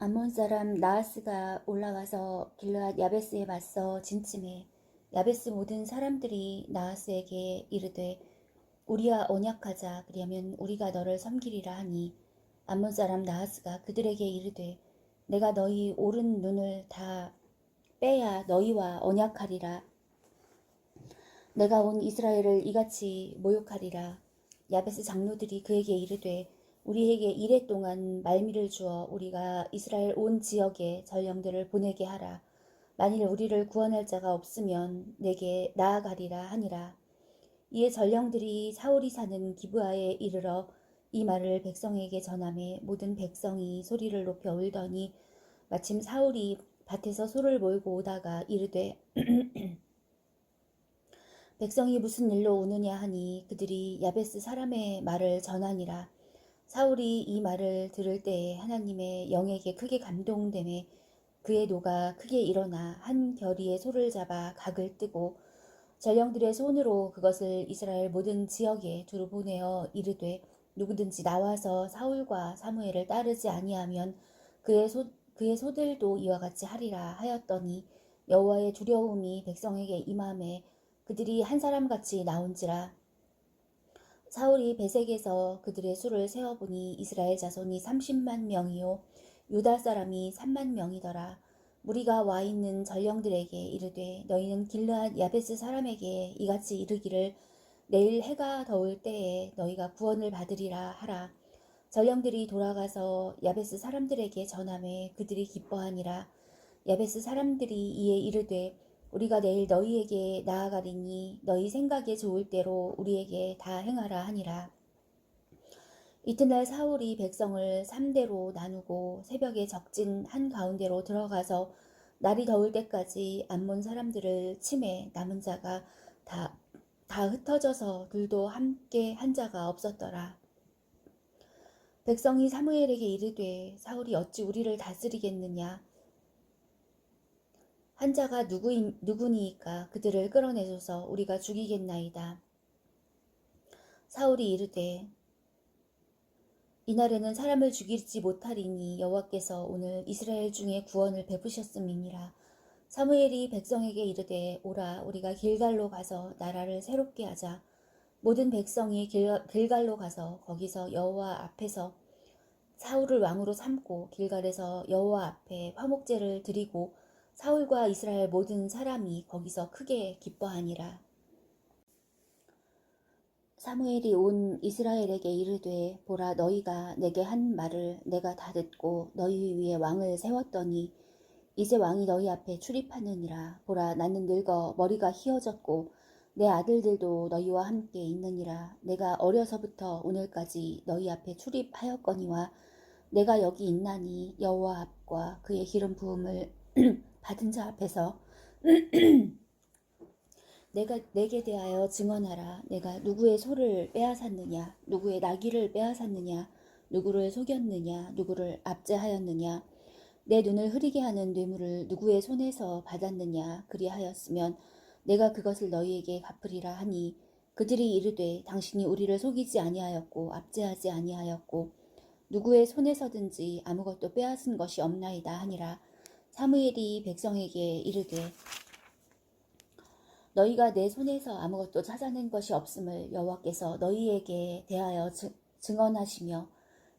암몬 사람 나하스가 올라와서 길르앗 야베스에 맞서 진침해 야베스 모든 사람들이 나하스에게 이르되 우리와 언약하자. 그리하면 우리가 너를 섬기리라 하니 암몬 사람 나하스가 그들에게 이르되 내가 너희 오른 눈을 다 빼야 너희와 언약하리라. 내가 온 이스라엘을 이같이 모욕하리라. 야베스 장로들이 그에게 이르되 우리에게 이레 동안 말미를 주어 우리가 이스라엘 온 지역에 전령들을 보내게 하라. 만일 우리를 구원할 자가 없으면 내게 나아가리라 하니라. 이에 전령들이 사울이 사는 기브아에 이르러 이 말을 백성에게 전하매 모든 백성이 소리를 높여 울더니 마침 사울이 밭에서 소를 몰고 오다가 이르되 백성이 무슨 일로 우느냐 하니 그들이 야베스 사람의 말을 전하니라. 사울이 이 말을 들을 때에 하나님의 영에게 크게 감동되매 그의 노가 크게 일어나 한 겨리의 소를 잡아 각을 뜨고 전령들의 손으로 그것을 이스라엘 모든 지역에 두루 보내어 이르되 누구든지 나와서 사울과 사무엘을 따르지 아니하면 그의 소들도 이와 같이 하리라 하였더니 여호와의 두려움이 백성에게 임함에 그들이 한 사람같이 나온지라. 사울이 베색에서 그들의 수를 세어보니 이스라엘 자손이 30만 명이요 유다 사람이 3만 명이더라. 무리가 와 있는 전령들에게 이르되 너희는 길르앗 야베스 사람에게 이같이 이르기를 내일 해가 더울 때에 너희가 구원을 받으리라 하라. 전령들이 돌아가서 야베스 사람들에게 전하매 그들이 기뻐하니라. 야베스 사람들이 이에 이르되 우리가 내일 너희에게 나아가리니 너희 생각에 좋을 대로 우리에게 다 행하라 하니라. 이튿날 사울이 백성을 3대로 나누고 새벽에 적진 한가운데로 들어가서 날이 더울 때까지 암몬 사람들을 치매 남은 자가 다 흩어져서 둘도 함께 한 자가 없었더라. 백성이 사무엘에게 이르되 사울이 어찌 우리를 다스리겠느냐. 한 자가 누구니이까 그들을 끌어내소서 우리가 죽이겠나이다. 사울이 이르되 이날에는 사람을 죽이지 못하리니 여호와께서 오늘 이스라엘 중에 구원을 베푸셨음이니라. 사무엘이 백성에게 이르되 오라 우리가 길갈로 가서 나라를 새롭게 하자. 모든 백성이 길갈로 가서 거기서 여호와 앞에서 사울을 왕으로 삼고 길갈에서 여호와 앞에 화목제를 드리고 사울과 이스라엘 모든 사람이 거기서 크게 기뻐하니라. 사무엘이 온 이스라엘에게 이르되 보라 너희가 내게 한 말을 내가 다 듣고 너희 위에 왕을 세웠더니 이제 왕이 너희 앞에 출입하느니라. 보라 나는 늙어 머리가 희어졌고 내 아들들도 너희와 함께 있느니라. 내가 어려서부터 오늘까지 너희 앞에 출입하였거니와 내가 여기 있나니 여호와 앞과 그의 기름 부음을 받은 자 앞에서 내게 대하여 증언하라. 내가 누구의 소를 빼앗았느냐, 누구의 나귀를 빼앗았느냐, 누구를 속였느냐, 누구를 압제하였느냐, 내 눈을 흐리게 하는 뇌물을 누구의 손에서 받았느냐. 그리하였으면 내가 그것을 너희에게 갚으리라 하니 그들이 이르되 당신이 우리를 속이지 아니하였고 압제하지 아니하였고 누구의 손에서든지 아무것도 빼앗은 것이 없나이다 하니라. 사무엘이 백성에게 이르되 너희가 내 손에서 아무것도 찾아낸 것이 없음을 여호와께서 너희에게 대하여 증언하시며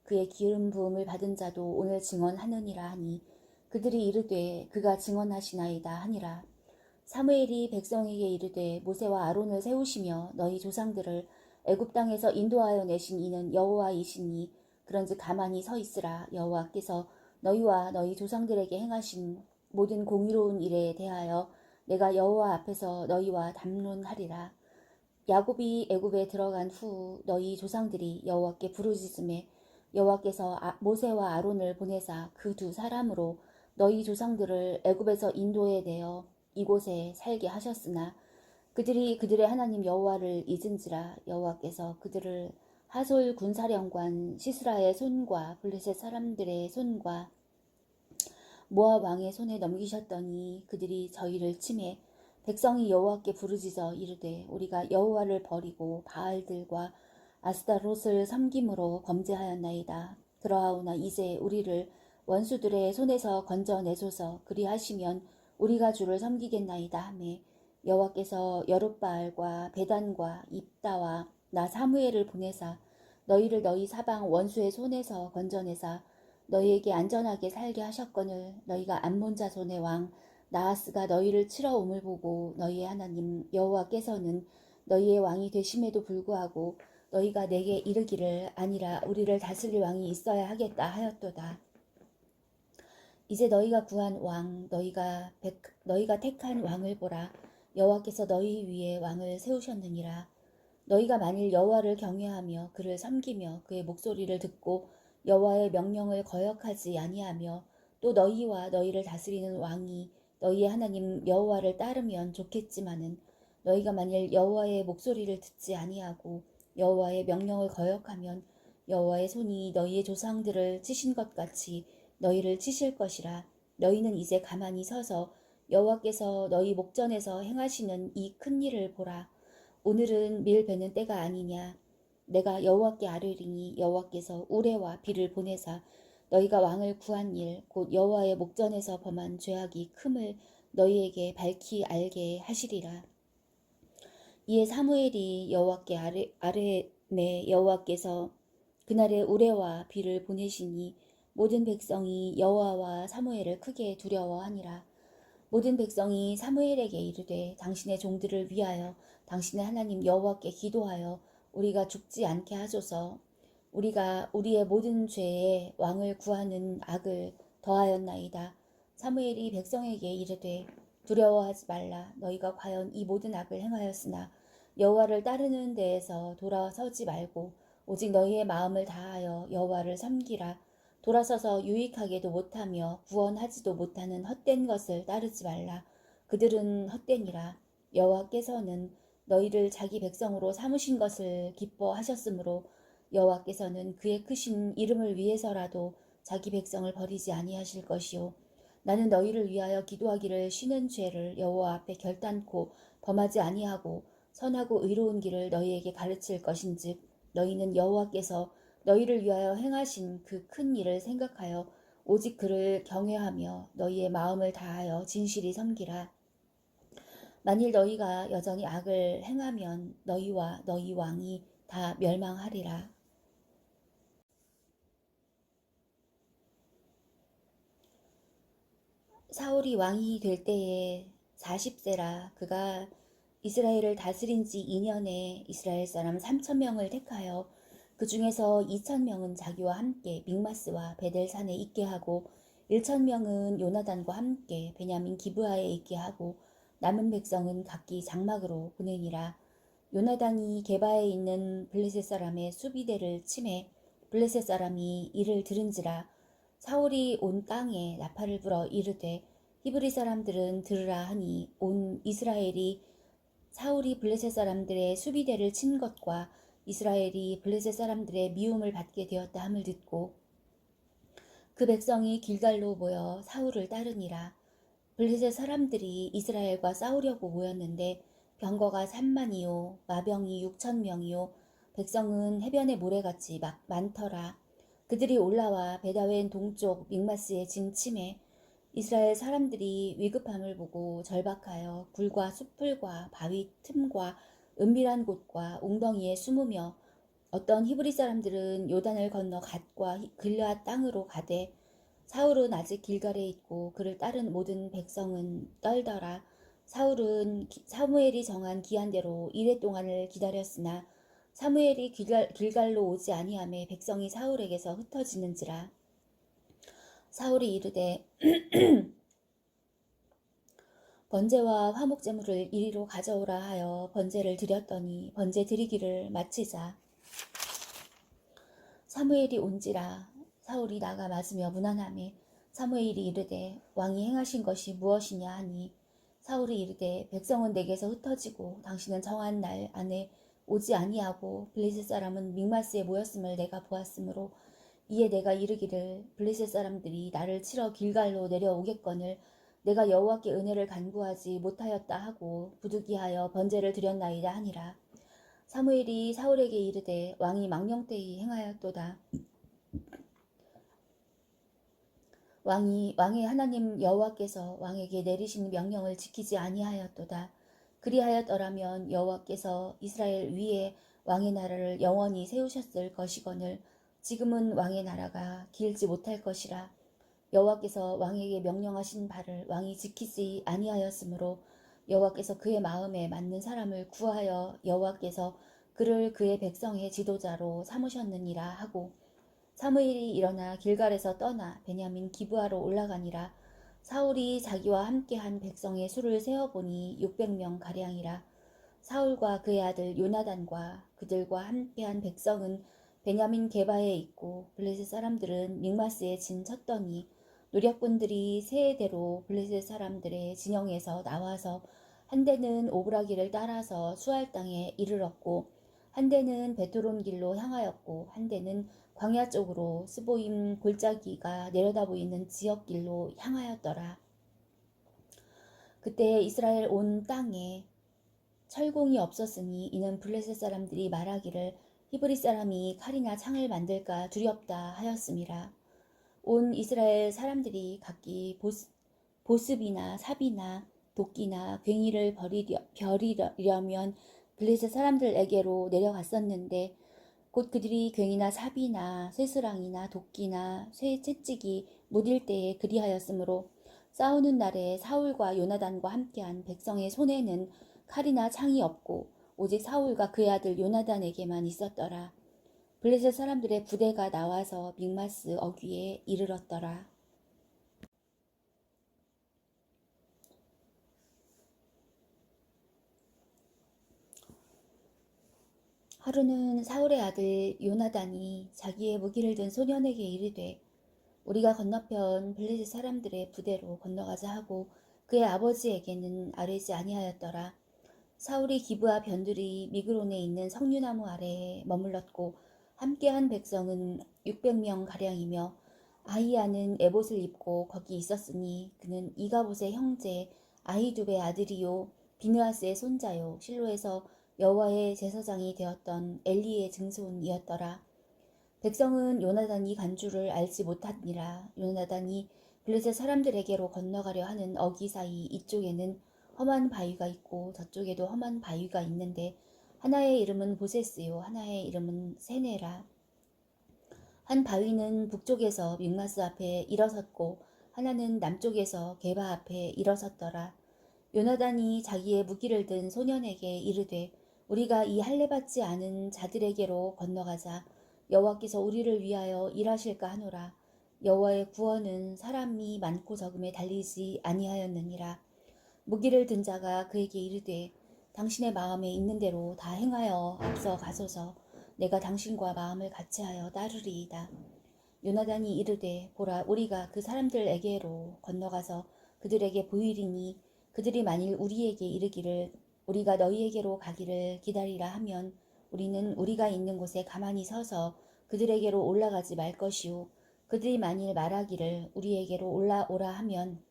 그의 기름 부음을 받은 자도 오늘 증언하느니라 하니 그들이 이르되 그가 증언하시나이다 하니라. 사무엘이 백성에게 이르되 모세와 아론을 세우시며 너희 조상들을 애굽 땅에서 인도하여 내신 이는 여호와이시니 그런즉 가만히 서 있으라. 여호와께서 너희와 너희 조상들에게 행하신 모든 공의로운 일에 대하여 내가 여호와 앞에서 너희와 담론하리라. 야곱이 애굽에 들어간 후 너희 조상들이 여호와께 부르짖음에 여호와께서 모세와 아론을 보내사 그 두 사람으로 너희 조상들을 애굽에서 인도해 내어 이곳에 살게 하셨으나 그들이 그들의 하나님 여호와를 잊은지라. 여호와께서 그들을 하솔 군사령관 시스라의 손과 블레셋 사람들의 손과 모압 왕의 손에 넘기셨더니 그들이 저희를 치매 백성이 여호와께 부르짖어 이르되 우리가 여호와를 버리고 바알들과 아스타롯을 섬김으로 범죄하였나이다. 그러하오나 이제 우리를 원수들의 손에서 건져내소서. 그리하시면 우리가 주를 섬기겠나이다 하매 여호와께서 여룻바알과 베단과 입다와 나 사무엘을 보내사 너희를 너희 사방 원수의 손에서 건져내사 너희에게 안전하게 살게 하셨거늘 너희가 암몬 자손의 왕 나하스가 너희를 치러 옴을 보고 너희의 하나님 여호와께서는 너희의 왕이 되심에도 불구하고 너희가 내게 이르기를 아니라 우리를 다스릴 왕이 있어야 하겠다 하였도다. 이제 너희가 구한 왕 너희가 택한 왕을 보라. 여호와께서 너희 위에 왕을 세우셨느니라. 너희가 만일 여호와를 경외하며 그를 섬기며 그의 목소리를 듣고 여호와의 명령을 거역하지 아니하며 또 너희와 너희를 다스리는 왕이 너희의 하나님 여호와를 따르면 좋겠지만은 너희가 만일 여호와의 목소리를 듣지 아니하고 여호와의 명령을 거역하면 여호와의 손이 너희의 조상들을 치신 것 같이 너희를 치실 것이라. 너희는 이제 가만히 서서 여호와께서 너희 목전에서 행하시는 이 큰 일을 보라. 오늘은 밀 베는 때가 아니냐. 내가 여호와께 아뢰리니 여호와께서 우레와 비를 보내사 너희가 왕을 구한 일 곧 여호와의 목전에서 범한 죄악이 큼을 너희에게 밝히 알게 하시리라. 이에 사무엘이 여호와께 아뢰매 여호와께서 그날에 우레와 비를 보내시니 모든 백성이 여호와와 사무엘을 크게 두려워하니라. 모든 백성이 사무엘에게 이르되 당신의 종들을 위하여 당신의 하나님 여호와께 기도하여 우리가 죽지 않게 하소서. 우리가 우리의 모든 죄에 왕을 구하는 악을 더하였나이다. 사무엘이 백성에게 이르되 두려워하지 말라. 너희가 과연 이 모든 악을 행하였으나 여호와를 따르는 데에서 돌아서지 말고 오직 너희의 마음을 다하여 여호와를 섬기라. 돌아서서 유익하게도 못하며 구원하지도 못하는 헛된 것을 따르지 말라. 그들은 헛되니라. 여호와께서는 너희를 자기 백성으로 삼으신 것을 기뻐하셨으므로 여호와께서는 그의 크신 이름을 위해서라도 자기 백성을 버리지 아니하실 것이요. 나는 너희를 위하여 기도하기를 쉬는 죄를 여호와 앞에 결단코 범하지 아니하고 선하고 의로운 길을 너희에게 가르칠 것인즉 너희는 여호와께서 너희를 위하여 행하신 그 큰 일을 생각하여 오직 그를 경외하며 너희의 마음을 다하여 진실이 섬기라. 만일 너희가 여전히 악을 행하면 너희와 너희 왕이 다 멸망하리라. 사울이 왕이 될 때에 40세라. 그가 이스라엘을 다스린 지 2년에 이스라엘 사람 3,000명을 택하여 그 중에서 2,000명은 자기와 함께 믹마스와 베델산에 있게 하고 1,000명은 요나단과 함께 베냐민 기브아에 있게 하고 남은 백성은 각기 장막으로 보내니라. 요나단이 게바에 있는 블레셋 사람의 수비대를 치매 블레셋 사람이 이를 들은지라. 사울이 온 땅에 나팔을 불어 이르되 히브리 사람들은 들으라 하니 온 이스라엘이 사울이 블레셋 사람들의 수비대를 친 것과 이스라엘이 블레셋 사람들의 미움을 받게 되었다 함을 듣고 그 백성이 길갈로 모여 사울을 따르니라. 블레셋 사람들이 이스라엘과 싸우려고 모였는데 병거가 3만이요 마병이 6,000명이요 백성은 해변의 모래같이 많더라. 그들이 올라와 베다웬 동쪽 믹마스에 진침해 이스라엘 사람들이 위급함을 보고 절박하여 굴과 숲풀과 바위 틈과 은밀한 곳과 웅덩이에 숨으며 어떤 히브리 사람들은 요단을 건너 갓과 길앗 땅으로 가되 사울은 아직 길갈에 있고 그를 따른 모든 백성은 떨더라. 사울은 사무엘이 정한 기한대로 이레 동안을 기다렸으나 사무엘이 길갈로 오지 아니하매 백성이 사울에게서 흩어지는지라. 사울이 이르되 번제와 화목제물을 이리로 가져오라 하여 번제를 드렸더니 번제 드리기를 마치자 사무엘이 온지라. 사울이 나가 맞으며 문안하매 사무엘이 이르되 왕이 행하신 것이 무엇이냐 하니 사울이 이르되 백성은 내게서 흩어지고 당신은 정한 날 안에 오지 아니하고 블레셋 사람은 믹마스에 모였음을 내가 보았으므로 이에 내가 이르기를 블레셋 사람들이 나를 치러 길갈로 내려오겠거늘 내가 여호와께 은혜를 간구하지 못하였다 하고 부득이하여 번제를 드렸나이다 하니라. 사무엘이 사울에게 이르되 왕이 망령되이 행하였도다. 왕의 하나님 여호와께서 왕에게 내리신 명령을 지키지 아니하였도다. 그리하였더라면 여호와께서 이스라엘 위에 왕의 나라를 영원히 세우셨을 것이거늘 지금은 왕의 나라가 길지 못할 것이라. 여호와께서 왕에게 명령하신 바를 왕이 지키지 아니하였으므로 여호와께서 그의 마음에 맞는 사람을 구하여 여호와께서 그를 그의 백성의 지도자로 삼으셨느니라 하고 사무엘이 일어나 길갈에서 떠나 베냐민 기브아로 올라가니라. 사울이 자기와 함께한 백성의 수를 세어보니 600명 가량이라. 사울과 그의 아들 요나단과 그들과 함께한 백성은 베냐민 게바에 있고 블레셋 사람들은 믹마스에 진 쳤더니 노략군들이 세대로 블레셋 사람들의 진영에서 나와서 한 대는 오브라기를 따라서 수알 땅에 이르렀고 한 대는 베토론 길로 향하였고 한 대는 광야 쪽으로 스보임 골짜기가 내려다 보이는 지역 길로 향하였더라. 그때 이스라엘 온 땅에 철공이 없었으니 이는 블레셋 사람들이 말하기를 히브리 사람이 칼이나 창을 만들까 두렵다 하였음이라. 온 이스라엘 사람들이 각기 보습이나 삽이나 도끼나 괭이를 버리려면 블레셋 사람들에게로 내려갔었는데 곧 그들이 괭이나 삽이나 쇠스랑이나 도끼나 쇠 채찍이 무딜 때에 그리하였으므로 싸우는 날에 사울과 요나단과 함께한 백성의 손에는 칼이나 창이 없고 오직 사울과 그의 아들 요나단에게만 있었더라. 블레셋 사람들의 부대가 나와서 믹마스 어귀에 이르렀더라. 하루는 사울의 아들 요나단이 자기의 무기를 든 소년에게 이르되 우리가 건너편 블레셋 사람들의 부대로 건너가자 하고 그의 아버지에게는 아뢰지 아니하였더라. 사울이 기브아 변들이 미그론에 있는 석류나무 아래에 머물렀고 함께한 백성은 600명 가량이며 아히야는 에봇을 입고 거기 있었으니 그는 이가봇의 형제 아히두베의 아들이요 비느하스의 손자요 실로에서 여호와의 제사장이 되었던 엘리의 증손이었더라. 백성은 요나단이 간 줄을 알지 못하니라. 요나단이 블레셋 사람들에게로 건너가려 하는 어기 사이 이쪽에는 험한 바위가 있고 저쪽에도 험한 바위가 있는데 하나의 이름은 보세스요 하나의 이름은 세네라. 한 바위는 북쪽에서 믹마스 앞에 일어섰고 하나는 남쪽에서 게바 앞에 일어섰더라. 요나단이 자기의 무기를 든 소년에게 이르되 우리가 이 할례받지 않은 자들에게로 건너가자. 여호와께서 우리를 위하여 일하실까 하노라. 여호와의 구원은 사람이 많고 적음에 달리지 아니하였느니라. 무기를 든 자가 그에게 이르되 당신의 마음에 있는 대로 다 행하여 앞서 가소서. 내가 당신과 마음을 같이하여 따르리이다. 요나단이 이르되 보라 우리가 그 사람들에게로 건너가서 그들에게 보이리니 그들이 만일 우리에게 이르기를 우리가 너희에게로 가기를 기다리라 하면 우리는 우리가 있는 곳에 가만히 서서 그들에게로 올라가지 말 것이요 그들이 만일 말하기를 우리에게로 올라오라 하면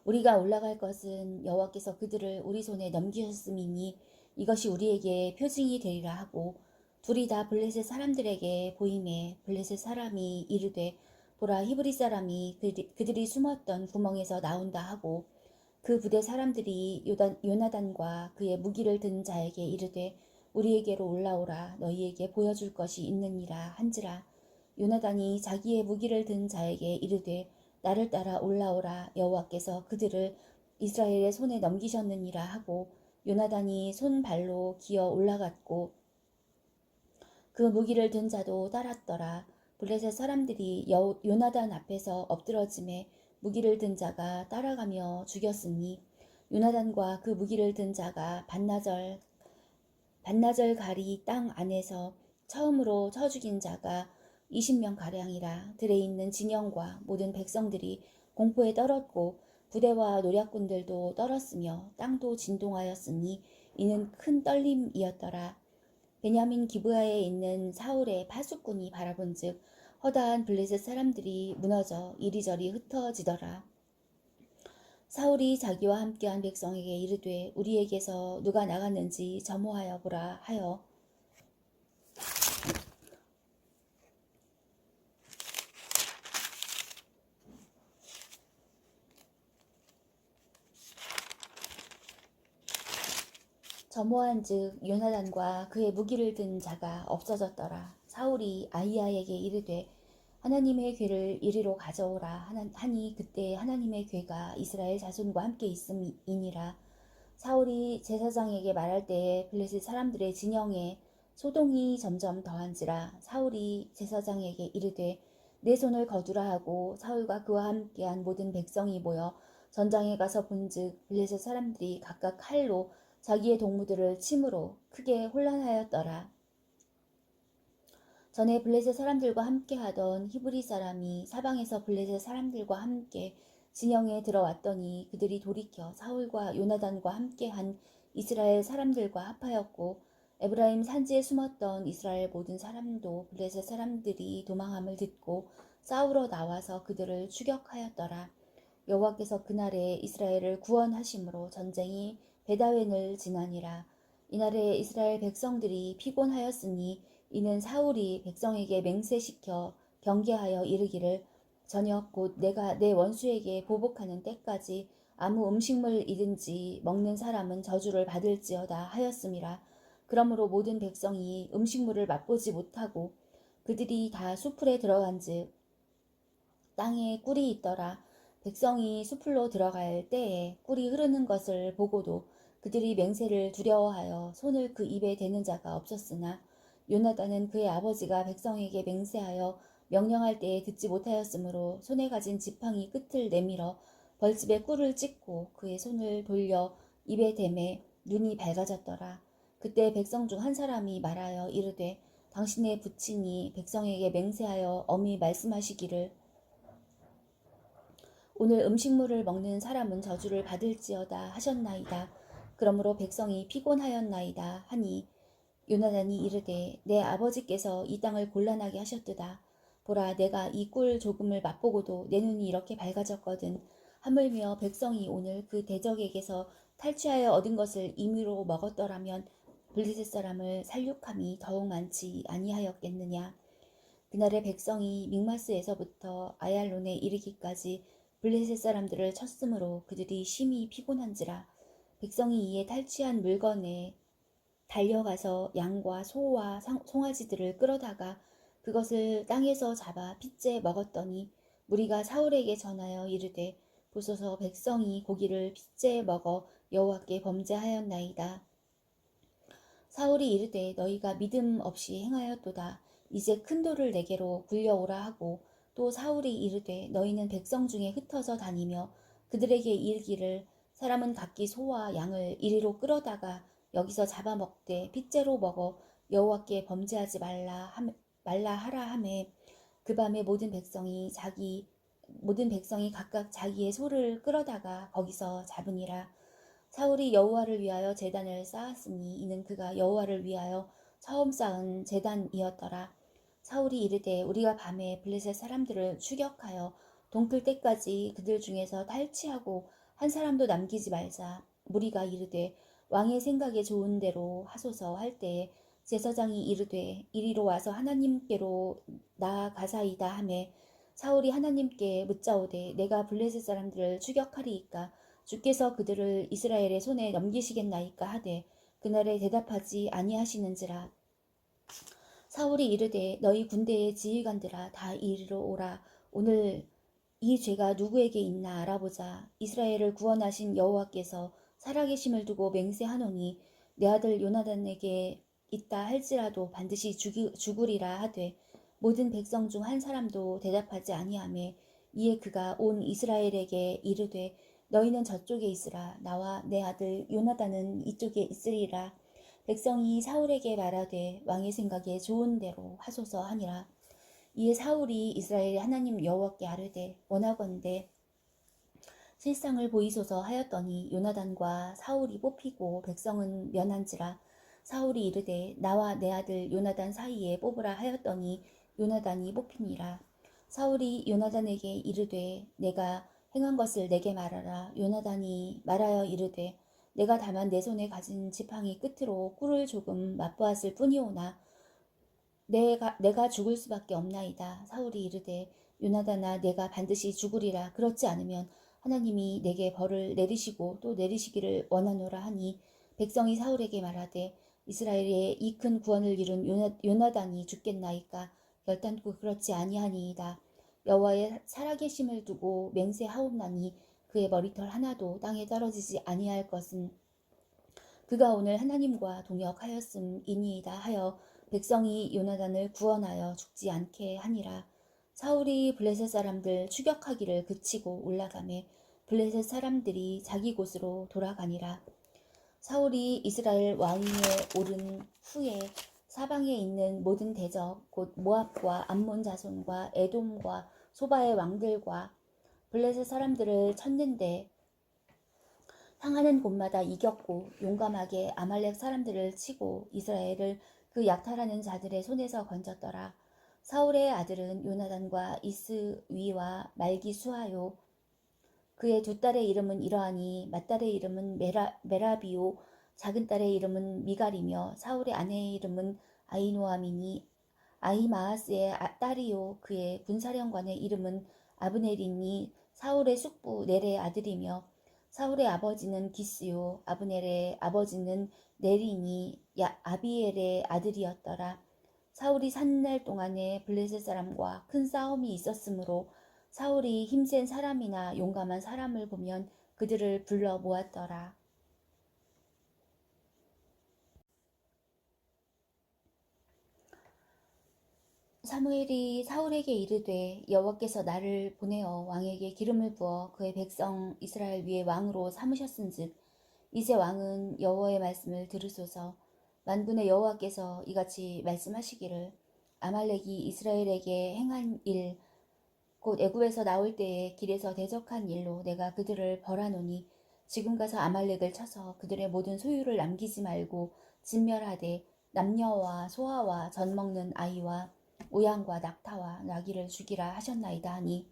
우리가 올라갈 것은 여호와께서 그들을 우리 손에 넘기셨음이니 이것이 우리에게 표징이 되리라 하고 둘이 다 블레셋 사람들에게 보임에 블레셋 사람이 이르되 보라 히브리 사람이 그들이 숨었던 구멍에서 나온다 하고 그 부대 사람들이 요나단과 그의 무기를 든 자에게 이르되 우리에게로 올라오라 너희에게 보여줄 것이 있느니라 한지라. 요나단이 자기의 무기를 든 자에게 이르되 나를 따라 올라오라 여호와께서 그들을 이스라엘의 손에 넘기셨느니라 하고 요나단이 손발로 기어 올라갔고 그 무기를 든 자도 따랐더라. 블레셋 사람들이 요나단 앞에서 엎드러짐에 무기를 든 자가 따라가며 죽였으니 요나단과 그 무기를 든 자가 반나절 가리 땅 안에서 처음으로 쳐 죽인 자가 20명 가량이라. 들에 있는 진영과 모든 백성들이 공포에 떨었고 부대와 노략군들도 떨었으며 땅도 진동하였으니 이는 큰 떨림이었더라. 베냐민 기브아에 있는 사울의 파수꾼이 바라본즉 허다한 블레셋 사람들이 무너져 이리저리 흩어지더라. 사울이 자기와 함께한 백성에게 이르되 우리에게서 누가 나갔는지 점호하여 보라 하여 점호한즉 요나단과 그의 무기를 든 자가 없어졌더라. 사울이 아히야에게 이르되 하나님의 궤를 이리로 가져오라 하니 그때 하나님의 궤가 이스라엘 자손과 함께 있음이니라. 사울이 제사장에게 말할 때에 블레셋 사람들의 진영에 소동이 점점 더한지라. 사울이 제사장에게 이르되 내 손을 거두라 하고 사울과 그와 함께한 모든 백성이 모여 전장에 가서 본즉 블레셋 사람들이 각각 칼로 자기의 동무들을 침으로 크게 혼란하였더라. 전에 블레셋 사람들과 함께 하던 히브리 사람이 사방에서 블레셋 사람들과 함께 진영에 들어왔더니 그들이 돌이켜 사울과 요나단과 함께 한 이스라엘 사람들과 합하였고 에브라임 산지에 숨었던 이스라엘 모든 사람도 블레셋 사람들이 도망함을 듣고 싸우러 나와서 그들을 추격하였더라. 여호와께서 그날에 이스라엘을 구원하심으로 전쟁이 베다웬을 지나니라. 이날에 이스라엘 백성들이 피곤하였으니 이는 사울이 백성에게 맹세시켜 경계하여 이르기를 저녁 곧 내가 내 원수에게 보복하는 때까지 아무 음식물이든지 먹는 사람은 저주를 받을지어다 하였음이라. 그러므로 모든 백성이 음식물을 맛보지 못하고 그들이 다 수풀에 들어간즉 땅에 꿀이 있더라. 백성이 수풀로 들어갈 때에 꿀이 흐르는 것을 보고도 그들이 맹세를 두려워하여 손을 그 입에 대는 자가 없었으나 요나단은 그의 아버지가 백성에게 맹세하여 명령할 때에 듣지 못하였으므로 손에 가진 지팡이 끝을 내밀어 벌집에 꿀을 찍고 그의 손을 돌려 입에 대매 눈이 밝아졌더라. 그때 백성 중 한 사람이 말하여 이르되 당신의 부친이 백성에게 맹세하여 엄히 말씀하시기를 오늘 음식물을 먹는 사람은 저주를 받을지어다 하셨나이다. 그러므로 백성이 피곤하였나이다 하니 요나단이 이르되 내 아버지께서 이 땅을 곤란하게 하셨도다. 보라 내가 이 꿀 조금을 맛보고도 내 눈이 이렇게 밝아졌거든. 하물며 백성이 오늘 그 대적에게서 탈취하여 얻은 것을 임의로 먹었더라면 블레셋 사람을 살육함이 더욱 많지 아니하였겠느냐. 그날의 백성이 믹마스에서부터 아얄론에 이르기까지 블레셋 사람들을 쳤으므로 그들이 심히 피곤한지라. 백성이 이에 탈취한 물건에 달려가서 양과 소와 송아지들을 끌어다가 그것을 땅에서 잡아 핏째 먹었더니 무리가 사울에게 전하여 이르되 보소서 백성이 고기를 핏째 먹어 여호와께 범죄하였나이다. 사울이 이르되 너희가 믿음 없이 행하였도다. 이제 큰 돌을 내게로 굴려오라 하고 또 사울이 이르되 너희는 백성 중에 흩어져 다니며 그들에게 이르기를 사람은 각기 소와 양을 이리로 끌어다가 여기서 잡아먹되 핏째로 먹어 여호와께 범죄하지 말라 하라 하매 그 밤에 모든 백성이 각각 자기의 소를 끌어다가 거기서 잡으니라. 사울이 여호와를 위하여 제단을 쌓았으니 이는 그가 여호와를 위하여 처음 쌓은 제단이었더라. 사울이 이르되 우리가 밤에 블레셋 사람들을 추격하여 동클 때까지 그들 중에서 탈취하고 한 사람도 남기지 말자. 무리가 이르되 왕의 생각에 좋은 대로 하소서 할 때에 제사장이 이르되 이리로 와서 하나님께로 나아가사이다 하매 사울이 하나님께 묻자오되 내가 블레셋 사람들을 추격하리이까 주께서 그들을 이스라엘의 손에 넘기시겠나이까 하되 그날에 대답하지 아니하시는지라. 사울이 이르되 너희 군대의 지휘관들아 다 이리로 오라. 오늘 이 죄가 누구에게 있나 알아보자. 이스라엘을 구원하신 여호와께서 살아계심을 두고 맹세하노니 내 아들 요나단에게 있다 할지라도 반드시 죽으리라 하되 모든 백성 중 한 사람도 대답하지 아니하매 이에 그가 온 이스라엘에게 이르되 너희는 저쪽에 있으라. 나와 내 아들 요나단은 이쪽에 있으리라. 백성이 사울에게 말하되 왕의 생각에 좋은 대로 하소서 하니라. 이에 사울이 이스라엘의 하나님 여호와께 아뢰되 원하건대 실상을 보이소서 하였더니 요나단과 사울이 뽑히고 백성은 면한지라. 사울이 이르되 나와 내 아들 요나단 사이에 뽑으라 하였더니 요나단이 뽑히니라. 사울이 요나단에게 이르되 내가 행한 것을 내게 말하라. 요나단이 말하여 이르되 내가 다만 내 손에 가진 지팡이 끝으로 꿀을 조금 맛보았을 뿐이오나 내가 죽을 수밖에 없나이다. 사울이 이르되 요나단아 내가 반드시 죽으리라. 그렇지 않으면 하나님이 내게 벌을 내리시고 또 내리시기를 원하노라 하니 백성이 사울에게 말하되 이스라엘의 이 큰 구원을 이룬 요나단이 죽겠나이까 결단코 그렇지 아니하니이다. 여호와의 살아계심을 두고 맹세하옵나니 그의 머리털 하나도 땅에 떨어지지 아니할 것은 그가 오늘 하나님과 동역하였음이니이다 하여 백성이 요나단을 구원하여 죽지 않게 하니라. 사울이 블레셋 사람들 추격하기를 그치고 올라가매 블레셋 사람들이 자기 곳으로 돌아가니라. 사울이 이스라엘 왕위에 오른 후에 사방에 있는 모든 대적 곧 모압과 암몬 자손과 에돔과 소바의 왕들과 블레셋 사람들을 쳤는데 향하는 곳마다 이겼고 용감하게 아말렉 사람들을 치고 이스라엘을 그 약탈하는 자들의 손에서 건졌더라. 사울의 아들은 요나단과 이스위와 말기수하요. 그의 두 딸의 이름은 이러하니 맏딸의 이름은 메라비요 작은 딸의 이름은 미갈이며 사울의 아내의 이름은 아이노아미니 아히마아스의 딸이요 그의 군사령관의 이름은 아브넬이니 사울의 숙부 넬의 아들이며 사울의 아버지는 기스요 아브넬의 아버지는 넬이니 아비엘의 아들이었더라. 사울이 사는 날 동안에 블레셋 사람과 큰 싸움이 있었으므로 사울이 힘센 사람이나 용감한 사람을 보면 그들을 불러 모았더라. 사무엘이 사울에게 이르되 여호와께서 나를 보내어 왕에게 기름을 부어 그의 백성 이스라엘 위에 왕으로 삼으셨은즉 이제 왕은 여호와의 말씀을 들으소서. 만군의 여호와께서 이같이 말씀하시기를 아말렉이 이스라엘에게 행한 일 곧 애굽에서 나올 때에 길에서 대적한 일로 내가 그들을 벌하노니 지금 가서 아말렉을 쳐서 그들의 모든 소유를 남기지 말고 진멸하되 남녀와 소아와 젖 먹는 아이와 우양과 낙타와 나귀를 죽이라 하셨나이다 하니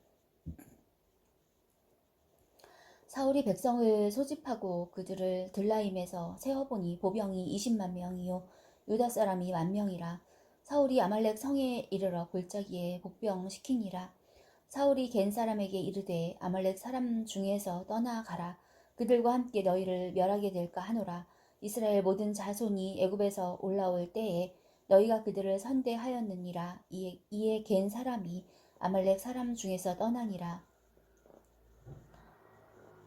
사울이 백성을 소집하고 그들을 들라임에서 세어보니 보병이 20만 명이요 유다 사람이 1,000,000이라. 사울이 아말렉 성에 이르러 골짜기에 복병시키니라. 사울이 겐 사람에게 이르되 아말렉 사람 중에서 떠나가라. 그들과 함께 너희를 멸하게 될까 하노라. 이스라엘 모든 자손이 애굽에서 올라올 때에 너희가 그들을 선대하였느니라. 이에 겐 사람이 아말렉 사람 중에서 떠나니라.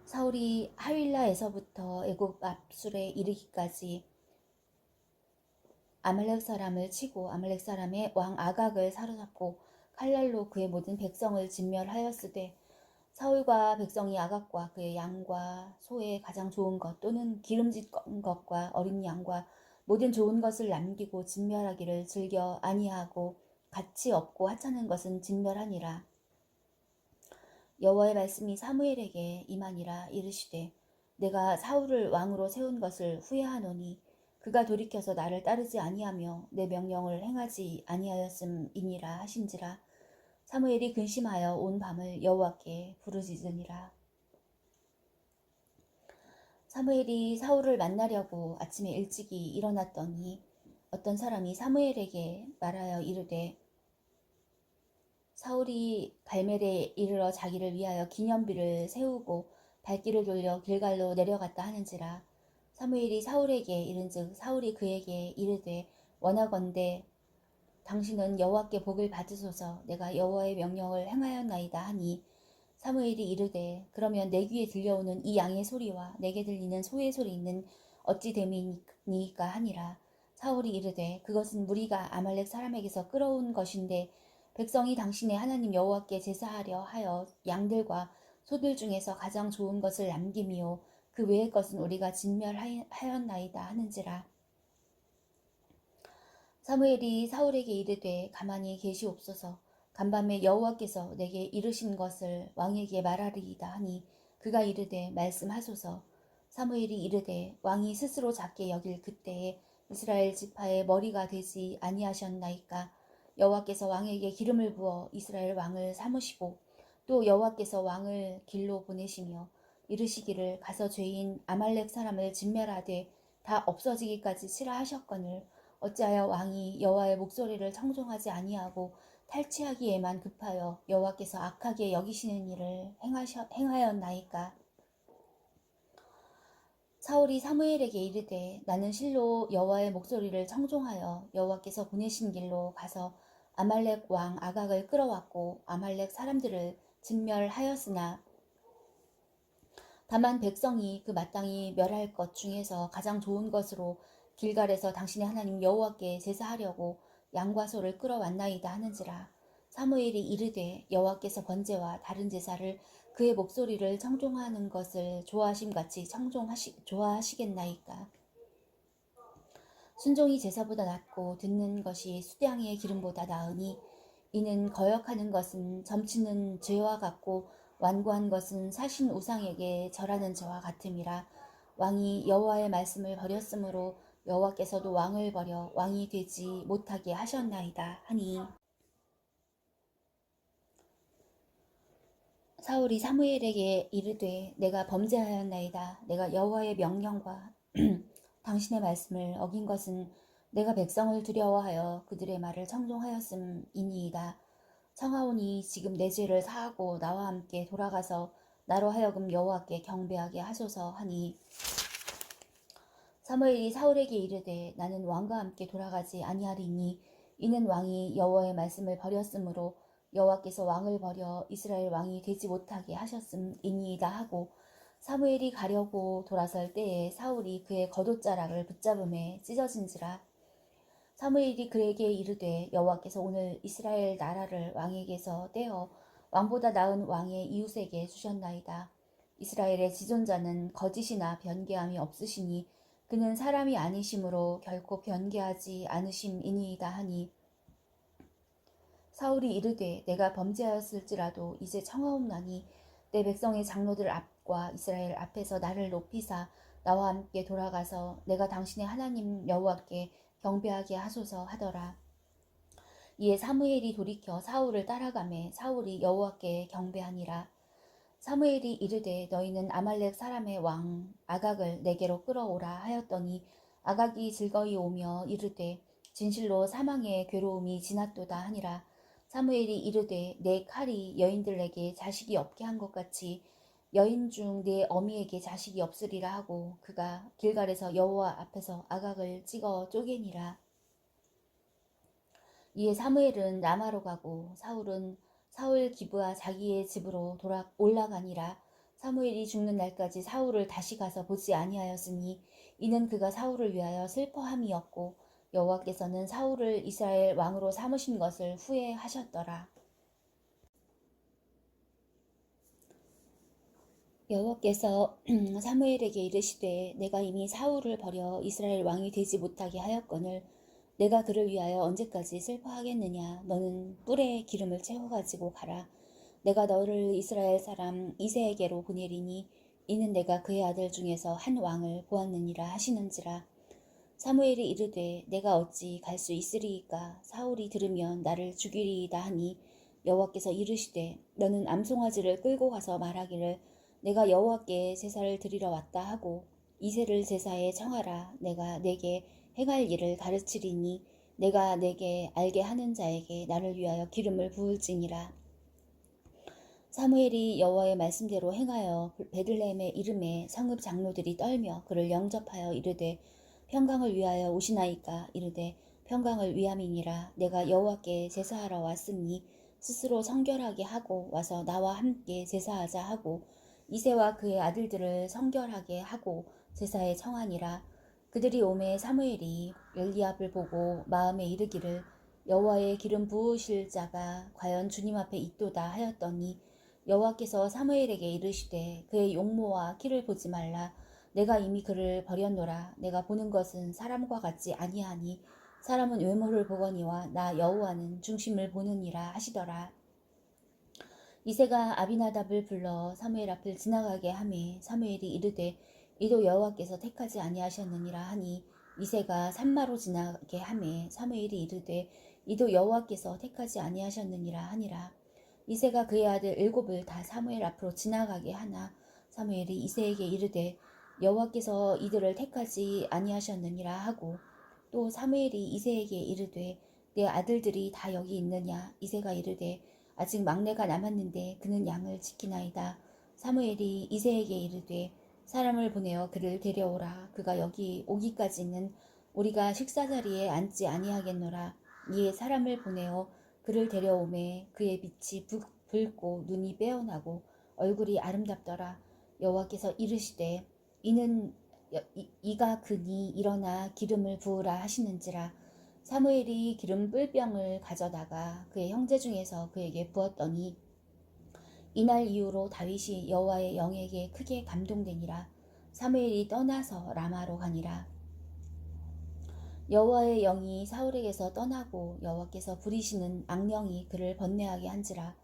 사울이 하윌라에서부터 애굽 앞술에 이르기까지 아말렉 사람을 치고 아말렉 사람의 왕 아각을 사로잡고 칼날로 그의 모든 백성을 진멸하였으되 사울과 백성이 아각과 그의 양과 소의 가장 좋은 것 또는 기름진 것과 어린 양과 모든 좋은 것을 남기고 진멸하기를 즐겨 아니하고 가치 없고 하찮은 것은 진멸하니라. 여호와의 말씀이 사무엘에게 임하니라. 이르시되 내가 사울을 왕으로 세운 것을 후회하노니 그가 돌이켜서 나를 따르지 아니하며 내 명령을 행하지 아니하였음이니라 하신지라. 사무엘이 근심하여 온 밤을 여호와께 부르짖으니라. 사무엘이 사울을 만나려고 아침에 일찍이 일어났더니 어떤 사람이 사무엘에게 말하여 이르되 사울이 갈멜에 이르러 자기를 위하여 기념비를 세우고 발길을 돌려 길갈로 내려갔다 하는지라. 사무엘이 사울에게 이른즉 사울이 그에게 이르되 원하건대 당신은 여호와께 복을 받으소서. 내가 여호와의 명령을 행하였나이다 하니 사무엘이 이르되 그러면 내 귀에 들려오는 이 양의 소리와 내게 들리는 소의 소리는 어찌 됨이니까 하니라. 사울이 이르되 그것은 무리가 아말렉 사람에게서 끌어온 것인데 백성이 당신의 하나님 여호와께 제사하려 하여 양들과 소들 중에서 가장 좋은 것을 남김이요 그 외의 것은 우리가 진멸하였나이다 하는지라. 사무엘이 사울에게 이르되 가만히 계시옵소서. 간밤에 여호와께서 내게 이르신 것을 왕에게 말하리이다 하니 그가 이르되 말씀하소서. 사무엘이 이르되 왕이 스스로 작게 여길 그때에 이스라엘 지파의 머리가 되지 아니하셨나이까. 여호와께서 왕에게 기름을 부어 이스라엘 왕을 삼으시고 또 여호와께서 왕을 길로 보내시며 이르시기를 가서 죄인 아말렉 사람을 진멸하되 다 없어지기까지 치라 하셨거늘 어찌하여 왕이 여호와의 목소리를 청종하지 아니하고 탈취하기에만 급하여 여호와께서 악하게 여기시는 일을 행하였나이까. 사울이 사무엘에게 이르되 나는 실로 여호와의 목소리를 청종하여 여호와께서 보내신 길로 가서 아말렉 왕 아각을 끌어왔고 아말렉 사람들을 진멸하였으나 다만 백성이 그 마땅히 멸할 것 중에서 가장 좋은 것으로 길갈에서 당신의 하나님 여호와께 제사하려고 양과 소를 끌어왔나이다 하는지라. 사무엘이 이르되 여호와께서 번제와 다른 제사를 그의 목소리를 청종하는 것을 좋아하심같이 좋아하시겠나이까. 순종이 제사보다 낫고 듣는 것이 수량의 기름보다 나으니 이는 거역하는 것은 점치는 죄와 같고 완고한 것은 사신 우상에게 절하는 죄와 같음이라. 왕이 여호와의 말씀을 버렸으므로 여호와께서도 왕을 버려 왕이 되지 못하게 하셨나이다 하니 사울이 사무엘에게 이르되 내가 범죄하였나이다. 내가 여호와의 명령과 당신의 말씀을 어긴 것은 내가 백성을 두려워하여 그들의 말을 청종하였음이니이다. 청하오니 지금 내 죄를 사하고 나와 함께 돌아가서 나로 하여금 여호와께 경배하게 하소서 하니 사무엘이 사울에게 이르되 나는 왕과 함께 돌아가지 아니하리니 이는 왕이 여호와의 말씀을 버렸으므로 여호와께서 왕을 버려 이스라엘 왕이 되지 못하게 하셨음이니이다 하고 사무엘이 가려고 돌아설 때에 사울이 그의 겉옷자락을 붙잡음에 찢어진지라. 사무엘이 그에게 이르되 여호와께서 오늘 이스라엘 나라를 왕에게서 떼어 왕보다 나은 왕의 이웃에게 주셨나이다. 이스라엘의 지존자는 거짓이나 변개함이 없으시니 그는 사람이 아니심으로 결코 변개하지 않으심이니이다 하니 사울이 이르되 내가 범죄하였을지라도 이제 청하옵나니 내 백성의 장로들 앞과 이스라엘 앞에서 나를 높이사 나와 함께 돌아가서 내가 당신의 하나님 여호와께 경배하게 하소서 하더라. 이에 사무엘이 돌이켜 사울을 따라가매 사울이 여호와께 경배하니라. 사무엘이 이르되 너희는 아말렉 사람의 왕 아각을 내게로 끌어오라 하였더니 아각이 즐거이 오며 이르되 진실로 사망의 괴로움이 지났도다 하니라. 사무엘이 이르되 내 칼이 여인들에게 자식이 없게 한 것 같이 여인 중 내 어미에게 자식이 없으리라 하고 그가 길갈에서 여호와 앞에서 아각을 찍어 쪼개니라. 이에 사무엘은 라마로 가고 사울은 사울 기브아 자기의 집으로 올라가니라. 사무엘이 죽는 날까지 사울을 다시 가서 보지 아니하였으니 이는 그가 사울을 위하여 슬퍼함이었고 여호와께서는 사울을 이스라엘 왕으로 삼으신 것을 후회하셨더라. 여호와께서 사무엘에게 이르시되 내가 이미 사울을 버려 이스라엘 왕이 되지 못하게 하였거늘 내가 그를 위하여 언제까지 슬퍼하겠느냐. 너는 뿔에 기름을 채워가지고 가라. 내가 너를 이스라엘 사람 이새에게로 보내리니 이는 내가 그의 아들 중에서 한 왕을 보았느니라 하시는지라. 사무엘이 이르되 내가 어찌 갈 수 있으리이까. 사울이 들으면 나를 죽이리이다 하니 여호와께서 이르시되 너는 암송아지를 끌고 가서 말하기를 내가 여호와께 제사를 드리러 왔다 하고 이새를 제사에 청하라. 내가 내게 행할 일을 가르치리니 내가 내게 알게 하는 자에게 나를 위하여 기름을 부을지니라. 사무엘이 여호와의 말씀대로 행하여 베들레헴에 이름에 성읍 장로들이 떨며 그를 영접하여 이르되 평강을 위하여 오시나이까. 이르되 평강을 위함이니라. 내가 여호와께 제사하러 왔으니 스스로 성결하게 하고 와서 나와 함께 제사하자 하고 이새와 그의 아들들을 성결하게 하고 제사에 청하니라. 그들이 오매 사무엘이 엘리압을 보고 마음에 이르기를 여호와의 기름 부으실 자가 과연 주님 앞에 있도다 하였더니 여호와께서 사무엘에게 이르시되 그의 용모와 키를 보지 말라. 내가 이미 그를 버렸노라. 내가 보는 것은 사람과 같지 아니하니 사람은 외모를 보거니와 나 여호와는 중심을 보느니라 하시더라. 이새가 아비나답을 불러 사무엘 앞을 지나가게 하매 사무엘이 이르되 이도 여호와께서 택하지 아니하셨느니라 하니 이새가 산마로 지나게 하매 사무엘이 이르되 이도 여호와께서 택하지 아니하셨느니라 하니라. 이새가 그의 아들 7을 다 사무엘 앞으로 지나가게 하나 사무엘이 이새에게 이르되 여호와께서 이들을 택하지 아니하셨느니라 하고 또 사무엘이 이새에게 이르되 내 아들들이 다 여기 있느냐. 이새가 이르되 아직 막내가 남았는데 그는 양을 지키나이다. 사무엘이 이새에게 이르되 사람을 보내어 그를 데려오라. 그가 여기 오기까지는 우리가 식사 자리에 앉지 아니하겠노라. 이에 사람을 보내어 그를 데려오매 그의 빛이 붉고 눈이 빼어나고 얼굴이 아름답더라. 여호와께서 이르시되 이가 그니 일어나 기름을 부으라 하시는지라. 사무엘이 기름 뿔병을 가져다가 그의 형제 중에서 그에게 부었더니 이날 이후로 다윗이 여호와의 영에게 크게 감동되니라. 사무엘이 떠나서 라마로 가니라. 여호와의 영이 사울에게서 떠나고 여호와께서 부리시는 악령이 그를 번뇌하게 한지라.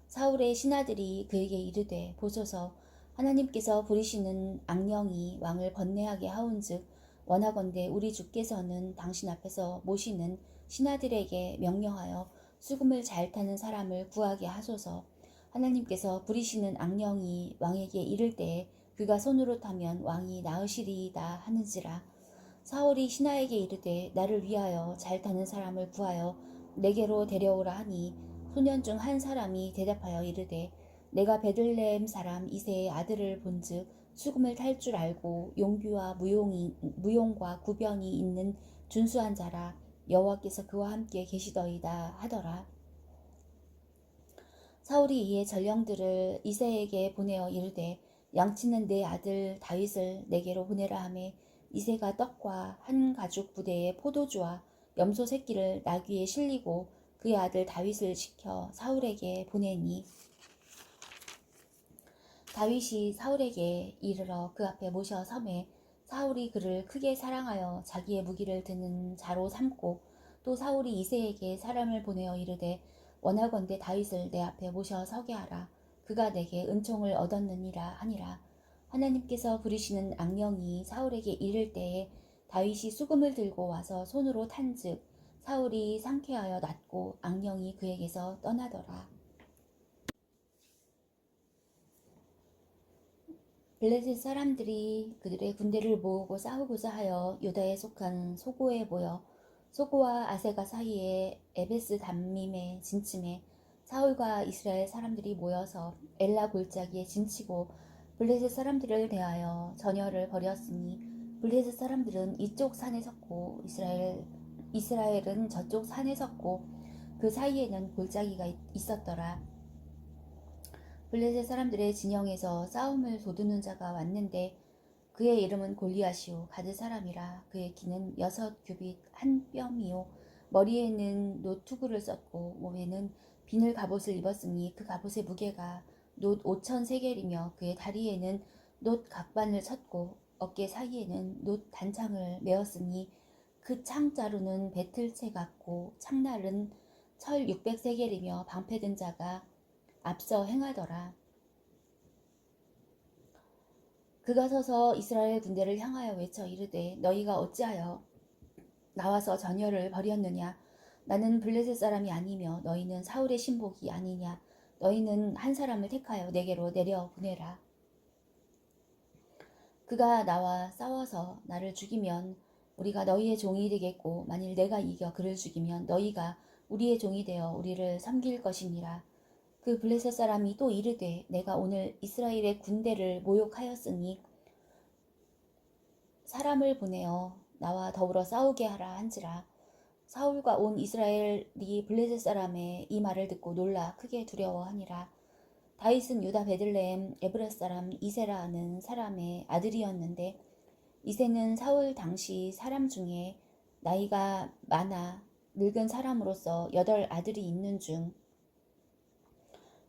사울의 신하들이 그에게 이르되 보소서 하나님께서 부리시는 악령이 왕을 번뇌하게 하온즉 원하건대 우리 주께서는 당신 앞에서 모시는 신하들에게 명령하여 수금을 잘 타는 사람을 구하게 하소서. 하나님께서 부리시는 악령이 왕에게 이를 때에 그가 손으로 타면 왕이 나으시리이다 하는지라. 사울이 신하에게 이르되 나를 위하여 잘 타는 사람을 구하여 내게로 데려오라 하니 소년 중 한 사람이 대답하여 이르되 내가 베들레헴 사람 이새의 아들을 본즉 수금을 탈 줄 알고 용기와 무용과 구변이 있는 준수한 자라. 여호와께서 그와 함께 계시더이다 하더라. 사울이 이에 전령들을 이새에게 보내어 이르되 양치는 내 아들 다윗을 내게로 보내라 하매 이새가 떡과 한 가죽 부대에 포도주와 염소 새끼를 나귀에 실리고 그의 아들 다윗을 시켜 사울에게 보내니 다윗이 사울에게 이르러 그 앞에 모셔 섬에 사울이 그를 크게 사랑하여 자기의 무기를 드는 자로 삼고 또 사울이 이새에게 사람을 보내어 이르되 원하건대 다윗을 내 앞에 모셔 서게 하라. 그가 내게 은총을 얻었느니라 하니라. 하나님께서 부리시는 악령이 사울에게 이를 때에 다윗이 수금을 들고 와서 손으로 탄즉 사울이 상쾌하여 낫고 악령이 그에게서 떠나더라. 블레셋 사람들이 그들의 군대를 모으고 싸우고자 하여 유다에 속한 소고에 모여 소고와 아세가 사이에 에베스 담밈에 진침해 사울과 이스라엘 사람들이 모여서 엘라 골짜기에 진치고 블레셋 사람들을 대하여 전열을 벌였으니 블레셋 사람들은 이쪽 산에 섰고 이스라엘은 저쪽 산에 섰고 그 사이에는 골짜기가 있었더라. 블레셋 사람들의 진영에서 싸움을 돋우는 자가 왔는데 그의 이름은 골리앗이요 가드 사람이라. 그의 키는 6규빗 한 뼘이요 머리에는 놋 투구를 썼고 몸에는 비늘 갑옷을 입었으니 그 갑옷의 무게가 놋 5천 세겔이며 그의 다리에는 놋 각반을 쳤고 어깨 사이에는 놋 단창을 메었으니 그 창자루는 배틀채 같고 창날은 철 600세겔이며 방패든 자가 앞서 행하더라. 그가 서서 이스라엘 군대를 향하여 외쳐 이르되 너희가 어찌하여 나와서 전열을 벌였느냐. 나는 블레셋 사람이 아니며 너희는 사울의 신복이 아니냐. 너희는 한 사람을 택하여 내게로 내려 보내라. 그가 나와 싸워서 나를 죽이면 우리가 너희의 종이 되겠고 만일 내가 이겨 그를 죽이면 너희가 우리의 종이 되어 우리를 섬길 것이니라. 그 블레셋 사람이 또 이르되 내가 오늘 이스라엘의 군대를 모욕하였으니 사람을 보내어 나와 더불어 싸우게 하라 한지라. 사울과 온 이스라엘이 블레셋 사람의 이 말을 듣고 놀라 크게 두려워하니라. 다윗은 유다 베들레헴 에브라 사람 이세라는 사람의 아들이었는데 이세는 사울 당시 사람 중에 나이가 많아 늙은 사람으로서 8아들이 있는 중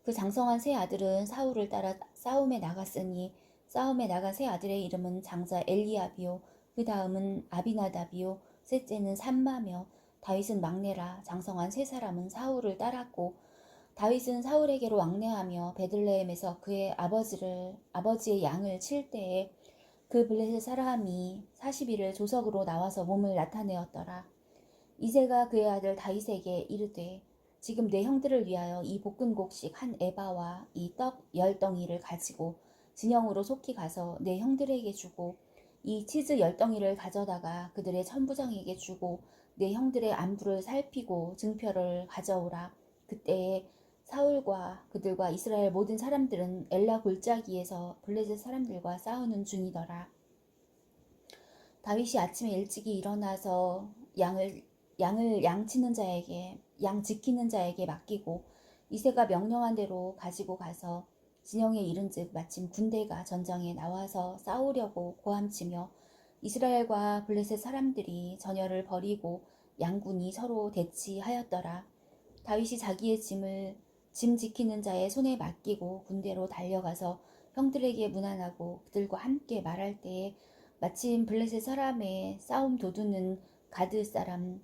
그 장성한 세 아들은 사울을 따라 싸움에 나갔으니 싸움에 나간 세 아들의 이름은 장자 엘리압이요 그 다음은 아비나답이요 셋째는 삼마며 다윗은 막내라. 장성한 세 사람은 사울을 따랐고 다윗은 사울에게로 왕래하며 베들레헴에서 그의 아버지의 양을 칠 때에 그 블레셋 사람이 40일을 조석으로 나와서 몸을 나타내었더라. 이새가 그의 아들 다윗에게 이르되 지금 내 형들을 위하여 이 볶은 곡식 한 에바와 이 떡 10덩이를 가지고 진영으로 속히 가서 내 형들에게 주고 이 치즈 10덩이를 가져다가 그들의 천부장에게 주고 내 형들의 안부를 살피고 증표를 가져오라. 그때에 사울과 그들과 이스라엘 모든 사람들은 엘라 골짜기에서 블레셋 사람들과 싸우는 중이더라. 다윗이 아침에 일찍이 일어나서 양을 양치는 자에게 양 지키는 자에게 맡기고 이새가 명령한 대로 가지고 가서 진영에 이른즉 마침 군대가 전장에 나와서 싸우려고 고함치며 이스라엘과 블레셋 사람들이 전열을 벌이고 양군이 서로 대치하였더라. 다윗이 자기의 짐 지키는 자의 손에 맡기고 군대로 달려가서 형들에게 문안하고 그들과 함께 말할 때에 마침 블레셋 사람의 싸움 도두는 가드 사람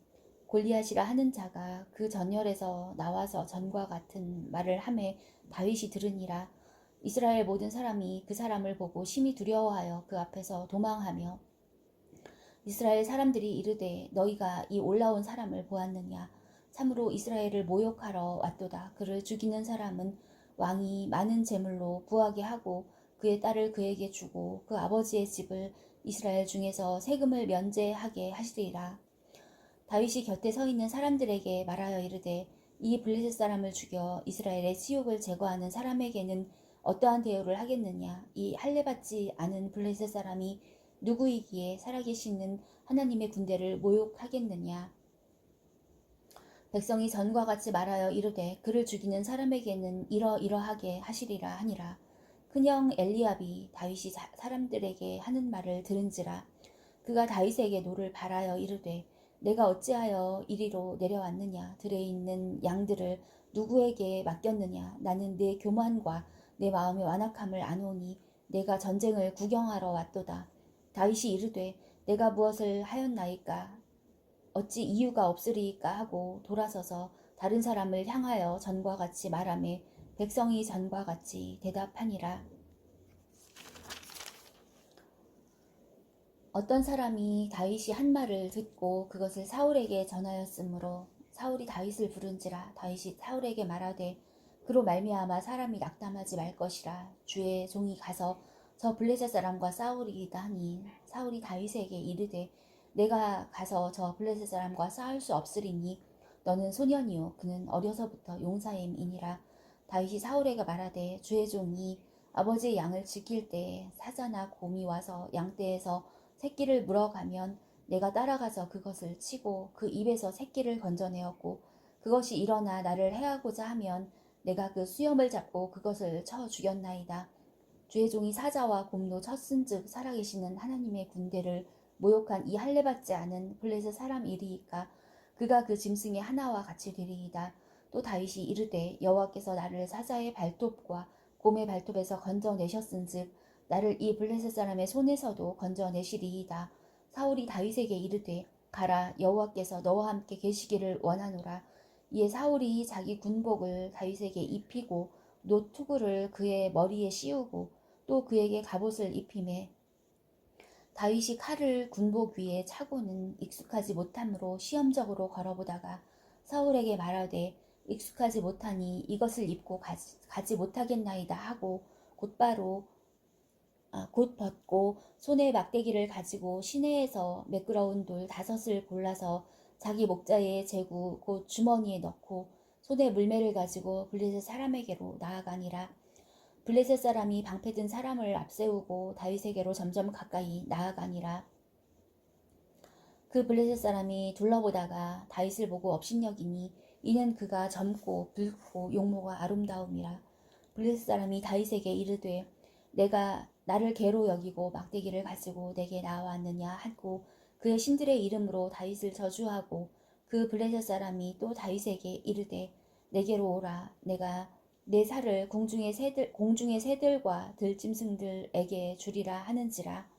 골리앗이라 하는 자가 그 전열에서 나와서 전과 같은 말을 하매 다윗이 들으니라. 이스라엘 모든 사람이 그 사람을 보고 심히 두려워하여 그 앞에서 도망하며 이스라엘 사람들이 이르되 너희가 이 올라온 사람을 보았느냐. 참으로 이스라엘을 모욕하러 왔도다. 그를 죽이는 사람은 왕이 많은 재물로 부하게 하고 그의 딸을 그에게 주고 그 아버지의 집을 이스라엘 중에서 세금을 면제하게 하시리라. 다윗이 곁에 서 있는 사람들에게 말하여 이르되 이 블레셋 사람을 죽여 이스라엘의 치욕을 제거하는 사람에게는 어떠한 대우를 하겠느냐. 이 할례받지 않은 블레셋 사람이 누구이기에 살아계시는 하나님의 군대를 모욕하겠느냐. 백성이 전과 같이 말하여 이르되 그를 죽이는 사람에게는 이러이러하게 하시리라 하니라. 큰형 엘리압이 다윗이 사람들에게 하는 말을 들은지라. 그가 다윗에게 노를 바라여 이르되 내가 어찌하여 이리로 내려왔느냐. 들에 있는 양들을 누구에게 맡겼느냐. 나는 내 교만과 내 마음의 완악함을 아노니 내가 전쟁을 구경하러 왔도다. 다윗이 이르되 내가 무엇을 하였나이까. 어찌 이유가 없으리이까 하고 돌아서서 다른 사람을 향하여 전과 같이 말하매 백성이 전과 같이 대답하니라. 어떤 사람이 다윗이 한 말을 듣고 그것을 사울에게 전하였으므로 사울이 다윗을 부른지라. 다윗이 사울에게 말하되 그로 말미암아 사람이 낙담하지 말 것이라. 주의 종이 가서 저 블레셋 사람과 싸우리이다 하니 사울이 다윗에게 이르되 내가 가서 저 블레셋 사람과 싸울 수 없으리니 너는 소년이요 그는 어려서부터 용사임이니라. 다윗이 사울에게 말하되 주의 종이 아버지의 양을 지킬 때에 사자나 곰이 와서 양떼에서 새끼를 물어가면 내가 따라가서 그것을 치고 그 입에서 새끼를 건져내었고 그것이 일어나 나를 해하고자 하면 내가 그 수염을 잡고 그것을 쳐 죽였나이다. 주의 종이 사자와 곰도 쳤은즉 살아계시는 하나님의 군대를 모욕한 이 할례받지 않은 블레셋 사람이리이까. 그가 그 짐승의 하나와 같이 되리이다. 또 다윗이 이르되 여호와께서 나를 사자의 발톱과 곰의 발톱에서 건져내셨은즉 나를 이 블레셋 사람의 손에서도 건져내시리이다. 사울이 다윗에게 이르되 가라. 여호와께서 너와 함께 계시기를 원하노라. 이에 사울이 자기 군복을 다윗에게 입히고 노투구를 그의 머리에 씌우고 또 그에게 갑옷을 입히매 다윗이 칼을 군복 위에 차고는 익숙하지 못함으로 시험적으로 걸어보다가 사울에게 말하되 익숙하지 못하니 이것을 입고 가지 못하겠나이다 하고 곧 벗고 손에 막대기를 가지고 시내에서 매끄러운 돌 5을 골라서 자기 목자에 재고 곧 주머니에 넣고 손에 물매를 가지고 블레셋 사람에게로 나아가니라. 블레셋 사람이 방패든 사람을 앞세우고 다윗에게로 점점 가까이 나아가니라. 그 블레셋 사람이 둘러보다가 다윗을 보고 업신여기니 이는 그가 젊고 붉고 용모가 아름다움이라. 블레셋 사람이 다윗에게 이르되 내가 나를 개로 여기고 막대기를 가지고 내게 나왔느냐 하고 그의 신들의 이름으로 다윗을 저주하고 그 블레셋 사람이 또 다윗에게 이르되 내게로 오라. 내가 내 살을 공중의 새들과 들짐승들에게 주리라 하는지라.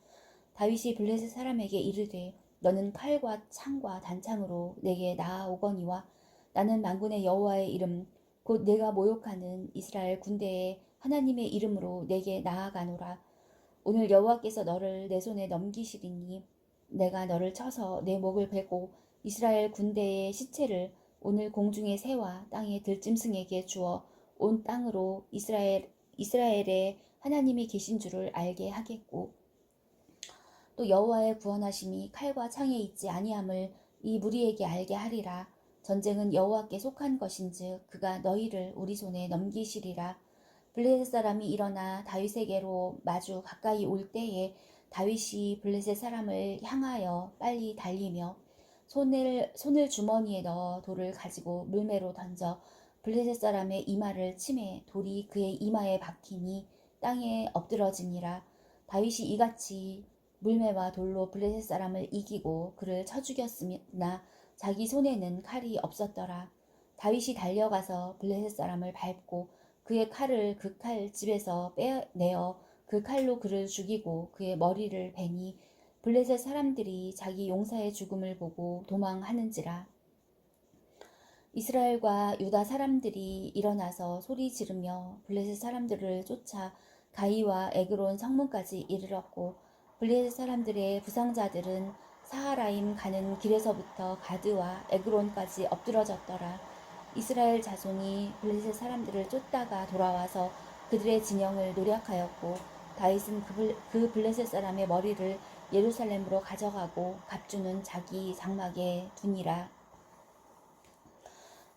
다윗이 블레셋 사람에게 이르되 너는 칼과 창과 단창으로 내게 나아오거니와 나는 만군의 여호와의 이름 곧 내가 모욕하는 이스라엘 군대의 하나님의 이름으로 내게 나아가노라. 오늘 여호와께서 너를 내 손에 넘기시리니 내가 너를 쳐서 내 목을 베고 이스라엘 군대의 시체를 오늘 공중의 새와 땅의 들짐승에게 주어 온 땅으로 이스라엘의 하나님이 계신 줄을 알게 하겠고 또 여호와의 구원하심이 칼과 창에 있지 아니함을 이 무리에게 알게 하리라. 전쟁은 여호와께 속한 것인즉 그가 너희를 우리 손에 넘기시리라. 블레셋 사람이 일어나 다윗에게로 마주 가까이 올 때에 다윗이 블레셋 사람을 향하여 빨리 달리며 손을 주머니에 넣어 돌을 가지고 물매로 던져 블레셋 사람의 이마를 치매 돌이 그의 이마에 박히니 땅에 엎드러지니라. 다윗이 이같이 물매와 돌로 블레셋 사람을 이기고 그를 쳐 죽였으나 자기 손에는 칼이 없었더라. 다윗이 달려가서 블레셋 사람을 밟고 그의 칼을 그 칼 집에서 빼내어 그 칼로 그를 죽이고 그의 머리를 베니 블레셋 사람들이 자기 용사의 죽음을 보고 도망하는지라. 이스라엘과 유다 사람들이 일어나서 소리 지르며 블레셋 사람들을 쫓아 가이와 에그론 성문까지 이르렀고 블레셋 사람들의 부상자들은 사하라임 가는 길에서부터 가드와 에그론까지 엎드러졌더라. 이스라엘 자손이 블레셋 사람들을 쫓다가 돌아와서 그들의 진영을 노략하였고 다윗은 그 블레셋 사람의 머리를 예루살렘으로 가져가고 갑주는 자기 장막에 두니라.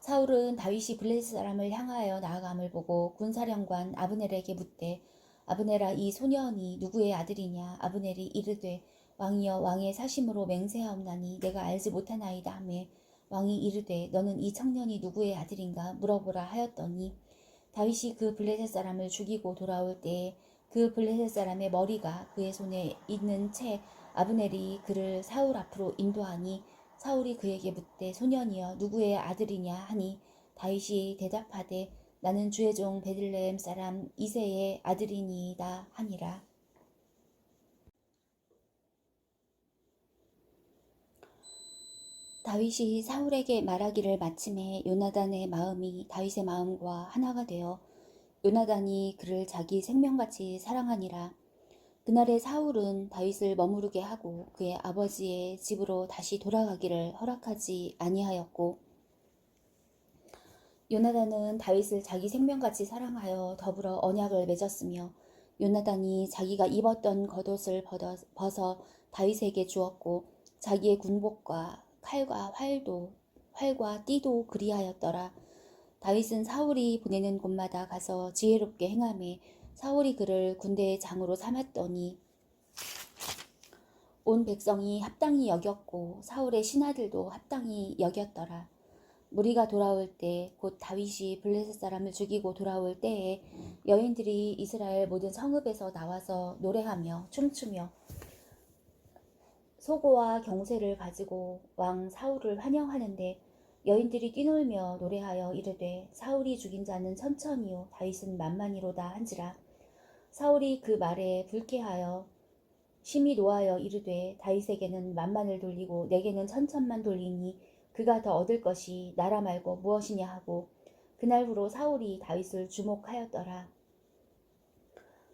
사울은 다윗이 블레셋 사람을 향하여 나아감을 보고 군사령관 아브넬에게 묻되 아브넬아 이 소년이 누구의 아들이냐. 아브넬이 이르되 왕이여 왕의 사심으로 맹세하옵나니 내가 알지 못하나이다 하매 왕이 이르되 너는 이 청년이 누구의 아들인가 물어보라 하였더니 다윗이 그 블레셋 사람을 죽이고 돌아올 때에 그 블레셋 사람의 머리가 그의 손에 있는 채 아브넬이 그를 사울 앞으로 인도하니 사울이 그에게 묻되 소년이여 누구의 아들이냐 하니 다윗이 대답하되 나는 주의 종 베들레헴 사람 이새의 아들이니이다 하니라. 다윗이 사울에게 말하기를 마침에 요나단의 마음이 다윗의 마음과 하나가 되어 요나단이 그를 자기 생명같이 사랑하니라. 그날에 사울은 다윗을 머무르게 하고 그의 아버지의 집으로 다시 돌아가기를 허락하지 아니하였고 요나단은 다윗을 자기 생명같이 사랑하여 더불어 언약을 맺었으며 요나단이 자기가 입었던 겉옷을 벗어 다윗에게 주었고 자기의 군복과 칼과 활과 띠도 그리하였더라. 다윗은 사울이 보내는 곳마다 가서 지혜롭게 행하며 사울이 그를 군대의 장으로 삼았더니 온 백성이 합당히 여겼고 사울의 신하들도 합당히 여겼더라. 무리가 돌아올 때 곧 다윗이 블레셋 사람을 죽이고 돌아올 때에 여인들이 이스라엘 모든 성읍에서 나와서 노래하며 춤추며 소고와 경쇠를 가지고 왕 사울을 환영하는데 여인들이 뛰놀며 노래하여 이르되 사울이 죽인 자는 천천히요 다윗은 만만이로다 한지라. 사울이 그 말에 불쾌하여 심히 노하여 이르되 다윗에게는 만만을 돌리고 내게는 천천만 돌리니 그가 더 얻을 것이 나라 말고 무엇이냐 하고 그날 후로 사울이 다윗을 주목하였더라.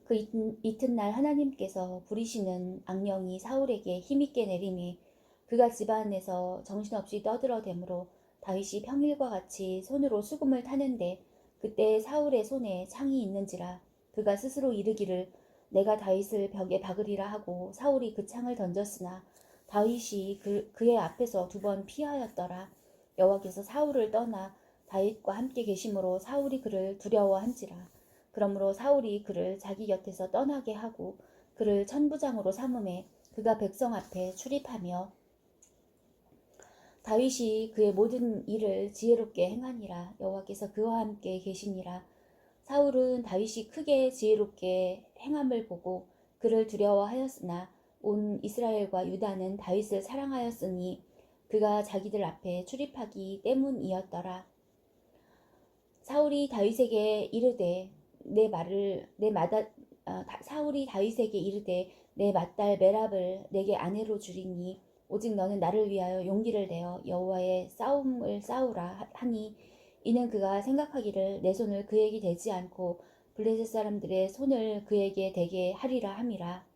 그 이튿날 하나님께서 부리시는 악령이 사울에게 힘있게 내림이 그가 집안에서 정신없이 떠들어대므로 다윗이 평일과 같이 손으로 수금을 타는데 그때 사울의 손에 창이 있는지라. 그가 스스로 이르기를 내가 다윗을 벽에 박으리라 하고 사울이 그 창을 던졌으나 다윗이 그의 앞에서 2번 피하였더라. 여호와께서 사울을 떠나 다윗과 함께 계심으로 사울이 그를 두려워한지라. 그러므로 사울이 그를 자기 곁에서 떠나게 하고 그를 천부장으로 삼음에 그가 백성 앞에 출입하며 다윗이 그의 모든 일을 지혜롭게 행하니라. 여호와께서 그와 함께 계시니라. 사울은 다윗이 크게 지혜롭게 행함을 보고 그를 두려워하였으나 온 이스라엘과 유다는 다윗을 사랑하였으니 그가 자기들 앞에 출입하기 때문이었더라. 사울이 다윗에게 이르되 사울이 다윗에게 이르되 내 맏딸 메랍을 내게 아내로 주리니 오직 너는 나를 위하여 용기를 내어 여호와의 싸움을 싸우라 하니 이는 그가 생각하기를 내 손을 그에게 대지 않고 블레셋 사람들의 손을 그에게 대게 하리라 함이라.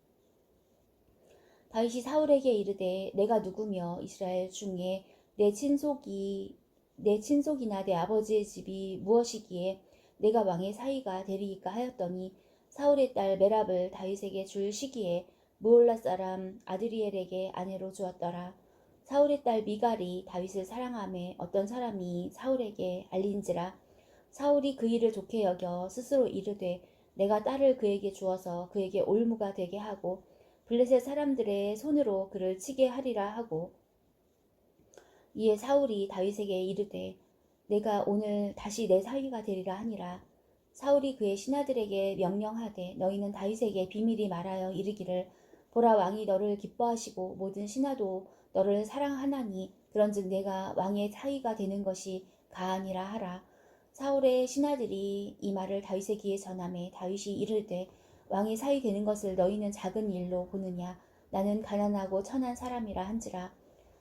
다윗이 사울에게 이르되 내가 누구며 이스라엘 중에 내 친속이나 내 아버지의 집이 무엇이기에 내가 왕의 사위가 되리이까 하였더니 사울의 딸 메랍을 다윗에게 줄 시기에 무올라 사람 아드리엘에게 아내로 주었더라. 사울의 딸 미갈이 다윗을 사랑하며 어떤 사람이 사울에게 알린지라. 사울이 그 일을 좋게 여겨 스스로 이르되 내가 딸을 그에게 주어서 그에게 올무가 되게 하고 블레셋 사람들의 손으로 그를 치게 하리라 하고, 이에 사울이 다윗에게 이르되 내가 오늘 다시 내 사위가 되리라 하니라. 사울이 그의 신하들에게 명령하되 너희는 다윗에게 비밀이 말하여 이르기를 보라, 왕이 너를 기뻐하시고 모든 신하도 너를 사랑하나니 그런즉 내가 왕의 사위가 되는 것이 가하니라 하라. 사울의 신하들이 이 말을 다윗의 귀에 전하매 다윗이 이르되 왕의 사위 되는 것을 너희는 작은 일로 보느냐, 나는 가난하고 천한 사람이라 한지라.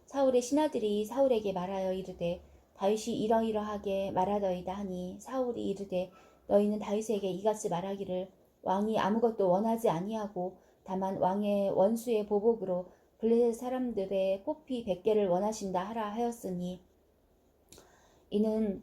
사울의 신하들이 사울에게 말하여 이르되 다윗이 이러이러하게 말하더이다 하니, 사울이 이르되 너희는 다윗에게 이같이 말하기를 왕이 아무것도 원하지 아니하고 다만 왕의 원수의 보복으로 블레셋 사람들의 포피 100개를 원하신다 하라 하였으니, 이는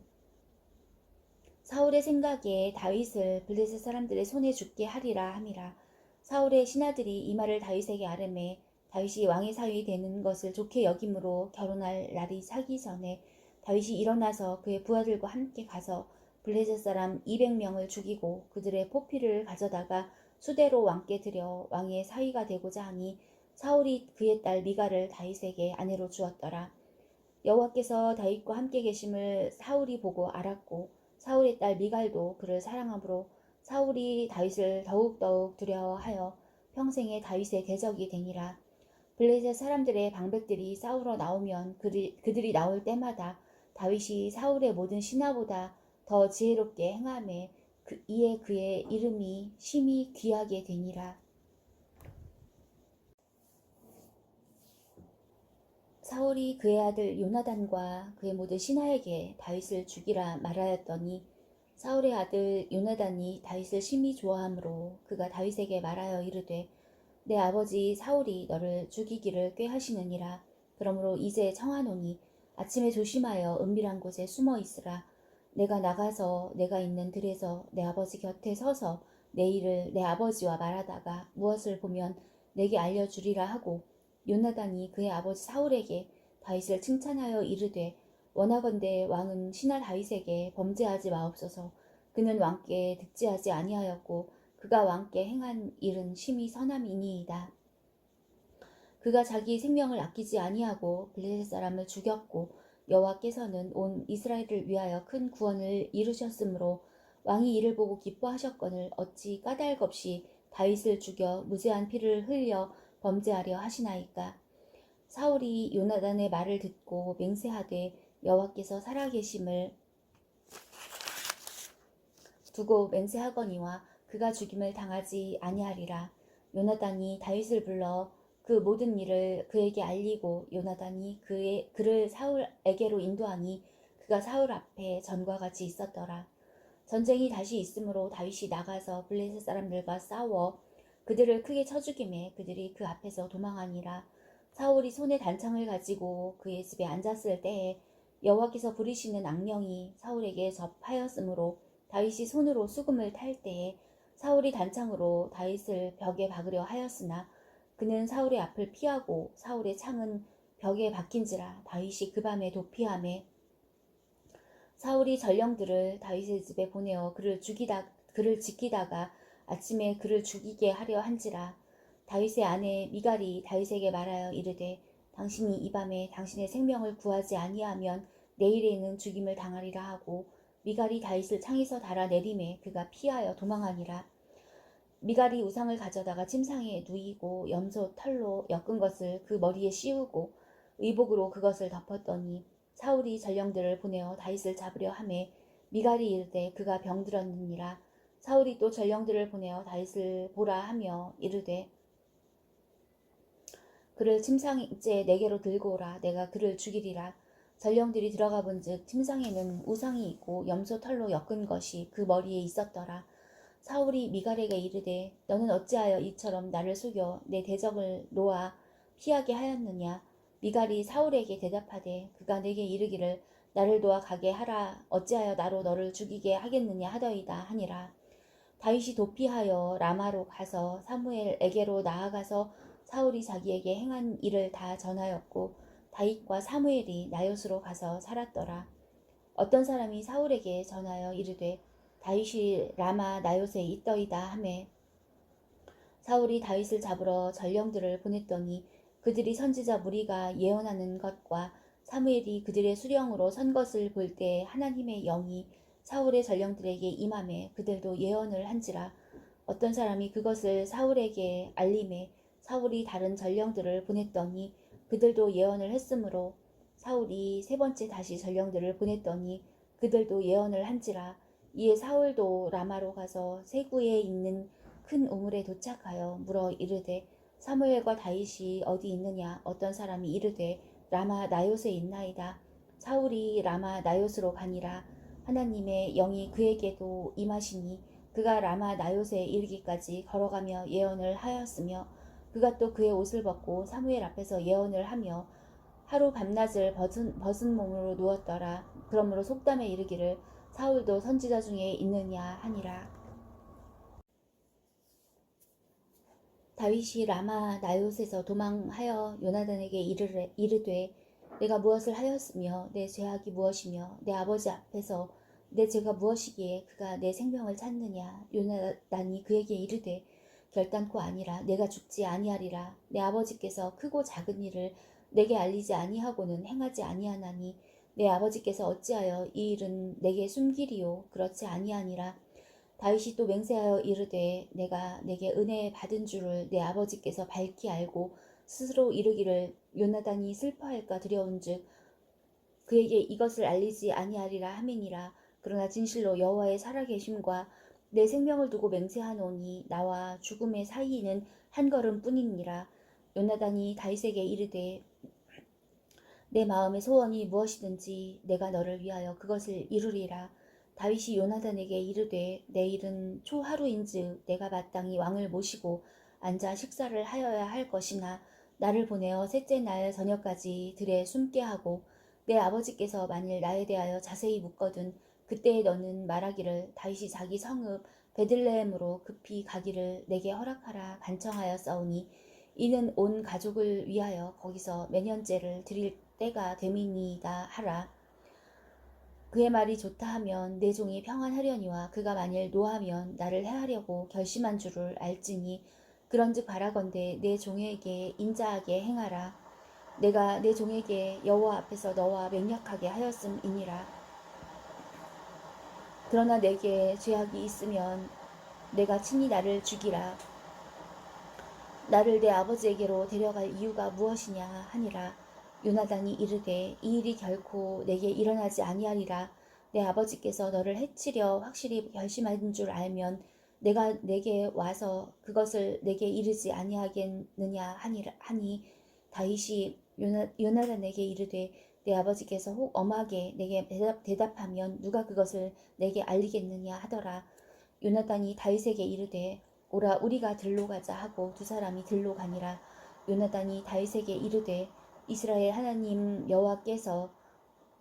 사울의 생각에 다윗을 블레셋 사람들의 손에 죽게 하리라 함이라. 사울의 신하들이 이 말을 다윗에게 아뢰매 다윗이 왕의 사위 되는 것을 좋게 여김으로 결혼할 날이 차기 전에 다윗이 일어나서 그의 부하들과 함께 가서 블레셋 사람 200명을 죽이고 그들의 포피를 가져다가 수대로 왕께 들여 왕의 사위가 되고자 하니, 사울이 그의 딸 미갈을 다윗에게 아내로 주었더라. 여호와께서 다윗과 함께 계심을 사울이 보고 알았고 사울의 딸 미갈도 그를 사랑하므로 사울이 다윗을 더욱더욱 두려워하여 평생에 다윗의 대적이 되니라. 블레셋 사람들의 방백들이 싸우러 나오면 그들이 나올 때마다 다윗이 사울의 모든 신하보다 더 지혜롭게 행하매 이에 그의 이름이 심히 귀하게 되니라. 사울이 그의 아들 요나단과 그의 모든 신하에게 다윗을 죽이라 말하였더니, 사울의 아들 요나단이 다윗을 심히 좋아하므로 그가 다윗에게 말하여 이르되 내 아버지 사울이 너를 죽이기를 꾀하시느니라. 그러므로 이제 청하노니 아침에 조심하여 은밀한 곳에 숨어 있으라. 내가 나가서 내가 있는 들에서 내 아버지 곁에 서서 내 일을 내 아버지와 말하다가 무엇을 보면 내게 알려주리라 하고, 요나단이 그의 아버지 사울에게 다윗을 칭찬하여 이르되 원하건대 왕은 신하 다윗에게 범죄하지 마옵소서. 그는 왕께 득지하지 아니하였고 그가 왕께 행한 일은 심히 선함이니이다. 그가 자기 생명을 아끼지 아니하고 블레셋 사람을 죽였고 여호와께서는 온 이스라엘을 위하여 큰 구원을 이루셨으므로 왕이 이를 보고 기뻐하셨거늘 어찌 까닭 없이 다윗을 죽여 무죄한 피를 흘려 범죄하려 하시나이까. 사울이 요나단의 말을 듣고 맹세하되 여호와께서 살아계심을 두고 맹세하거니와 그가 죽임을 당하지 아니하리라. 요나단이 다윗을 불러 그 모든 일을 그에게 알리고 요나단이 그를 사울에게로 인도하니 그가 사울 앞에 전과 같이 있었더라. 전쟁이 다시 있으므로 다윗이 나가서 블레셋 사람들과 싸워 그들을 크게 쳐 죽이매 그들이 그 앞에서 도망하니라. 사울이 손에 단창을 가지고 그의 집에 앉았을 때에 여호와께서 부리시는 악령이 사울에게 접하였으므로 다윗이 손으로 수금을 탈 때에 사울이 단창으로 다윗을 벽에 박으려 하였으나 그는 사울의 앞을 피하고 사울의 창은 벽에 박힌지라. 다윗이 그 밤에 도피하매 사울이 전령들을 다윗의 집에 보내어 그를 지키다가 아침에 그를 죽이게 하려 한지라. 다윗의 아내 미갈이 다윗에게 말하여 이르되 당신이 이 밤에 당신의 생명을 구하지 아니하면 내일에는 죽임을 당하리라 하고, 미갈이 다윗을 창에서 달아 내리매 그가 피하여 도망하니라. 미갈이 우상을 가져다가 침상에 누이고 염소 털로 엮은 것을 그 머리에 씌우고 의복으로 그것을 덮었더니 사울이 전령들을 보내어 다윗을 잡으려 하매 미갈이 이르되 그가 병들었느니라. 사울이 또 전령들을 보내어 다윗을 보라 하며 이르되 그를 침상째 내게로 들고 오라. 내가 그를 죽이리라. 전령들이 들어가 본즉 침상에는 우상이 있고 염소 털로 엮은 것이 그 머리에 있었더라. 사울이 미갈에게 이르되 너는 어찌하여 이처럼 나를 속여 내 대적을 놓아 피하게 하였느냐. 미갈이 사울에게 대답하되 그가 내게 이르기를 나를 놓아 가게 하라. 어찌하여 나로 너를 죽이게 하겠느냐 하더이다 하니라. 다윗이 도피하여 라마로 가서 사무엘에게로 나아가서 사울이 자기에게 행한 일을 다 전하였고, 다윗과 사무엘이 나요스로 가서 살았더라. 어떤 사람이 사울에게 전하여 이르되 다윗이 라마 나요스에 있더이다 하매 사울이 다윗을 잡으러 전령들을 보냈더니 그들이 선지자 무리가 예언하는 것과 사무엘이 그들의 수령으로 선 것을 볼 때 하나님의 영이 사울의 전령들에게 임하매 그들도 예언을 한지라. 어떤 사람이 그것을 사울에게 알림해 사울이 다른 전령들을 보냈더니 그들도 예언을 했으므로 사울이 세 번째 다시 전령들을 보냈더니 그들도 예언을 한지라. 이에 사울도 라마로 가서 세구에 있는 큰 우물에 도착하여 물어 이르되 사무엘과 다윗이 어디 있느냐. 어떤 사람이 이르되 라마 나요스에 있나이다. 사울이 라마 나요스로 가니라. 하나님의 영이 그에게도 임하시니 그가 라마 나요스에 이르기까지 걸어가며 예언을 하였으며 그가 또 그의 옷을 벗고 사무엘 앞에서 예언을 하며 하루 밤낮을 벗은 몸으로 누웠더라. 그러므로 속담에 이르기를 사울도 선지자 중에 있느냐 하니라. 다윗이 라마 나요스에서 도망하여 요나단에게 이르되 내가 무엇을 하였으며 내 죄악이 무엇이며 내 아버지 앞에서 내 죄가 무엇이기에 그가 내 생명을 찾느냐. 요나단이 그에게 이르되 결단코 아니라 내가 죽지 아니하리라. 내 아버지께서 크고 작은 일을 내게 알리지 아니하고는 행하지 아니하나니 내 아버지께서 어찌하여 이 일은 내게 숨기리요. 그렇지 아니하니라. 다윗이 또 맹세하여 이르되 내가 내게 은혜 받은 줄을 내 아버지께서 밝히 알고 스스로 이르기를 요나단이 슬퍼할까 두려운즉 그에게 이것을 알리지 아니하리라 하미니라. 그러나 진실로 여호와의 살아계심과 내 생명을 두고 맹세하노니 나와 죽음의 사이는 한 걸음뿐이니라. 요나단이 다윗에게 이르되 내 마음의 소원이 무엇이든지 내가 너를 위하여 그것을 이루리라. 다윗이 요나단에게 이르되 내일은 초하루인즉 내가 마땅히 왕을 모시고 앉아 식사를 하여야 할 것이나 나를 보내어 셋째 날 저녁까지 들에 숨게 하고 내 아버지께서 만일 나에 대하여 자세히 묻거든 그때에 너는 말하기를 다윗이 자기 성읍 베들레헴으로 급히 가기를 내게 허락하라 간청하였사오니 이는 온 가족을 위하여 거기서 매년제를 드릴 때가 됨이니이다 하라. 그의 말이 좋다 하면 내 종이 평안하려니와 그가 만일 노하면 나를 해하려고 결심한 줄을 알지니 그런즉 바라건대 내 종에게 인자하게 행하라. 내가 내 종에게 여호와 앞에서 너와 맹약하게 하였음이니라. 그러나 내게 죄악이 있으면 내가 친히 나를 죽이라. 나를 내 아버지에게로 데려갈 이유가 무엇이냐 하니라. 요나단이 이르되 이 일이 결코 내게 일어나지 아니하리라. 내 아버지께서 너를 해치려 확실히 결심한 줄 알면 내가 내게 와서 그것을 내게 이르지 아니하겠느냐 하니 다윗이 요나단에게 이르되 내 아버지께서 혹 엄하게 내게 대답하면 누가 그것을 내게 알리겠느냐 하더라. 요나단이 다윗에게 이르되 오라 우리가 들로 가자 하고 두 사람이 들로 가니라. 요나단이 다윗에게 이르되 이스라엘 하나님 여호와께서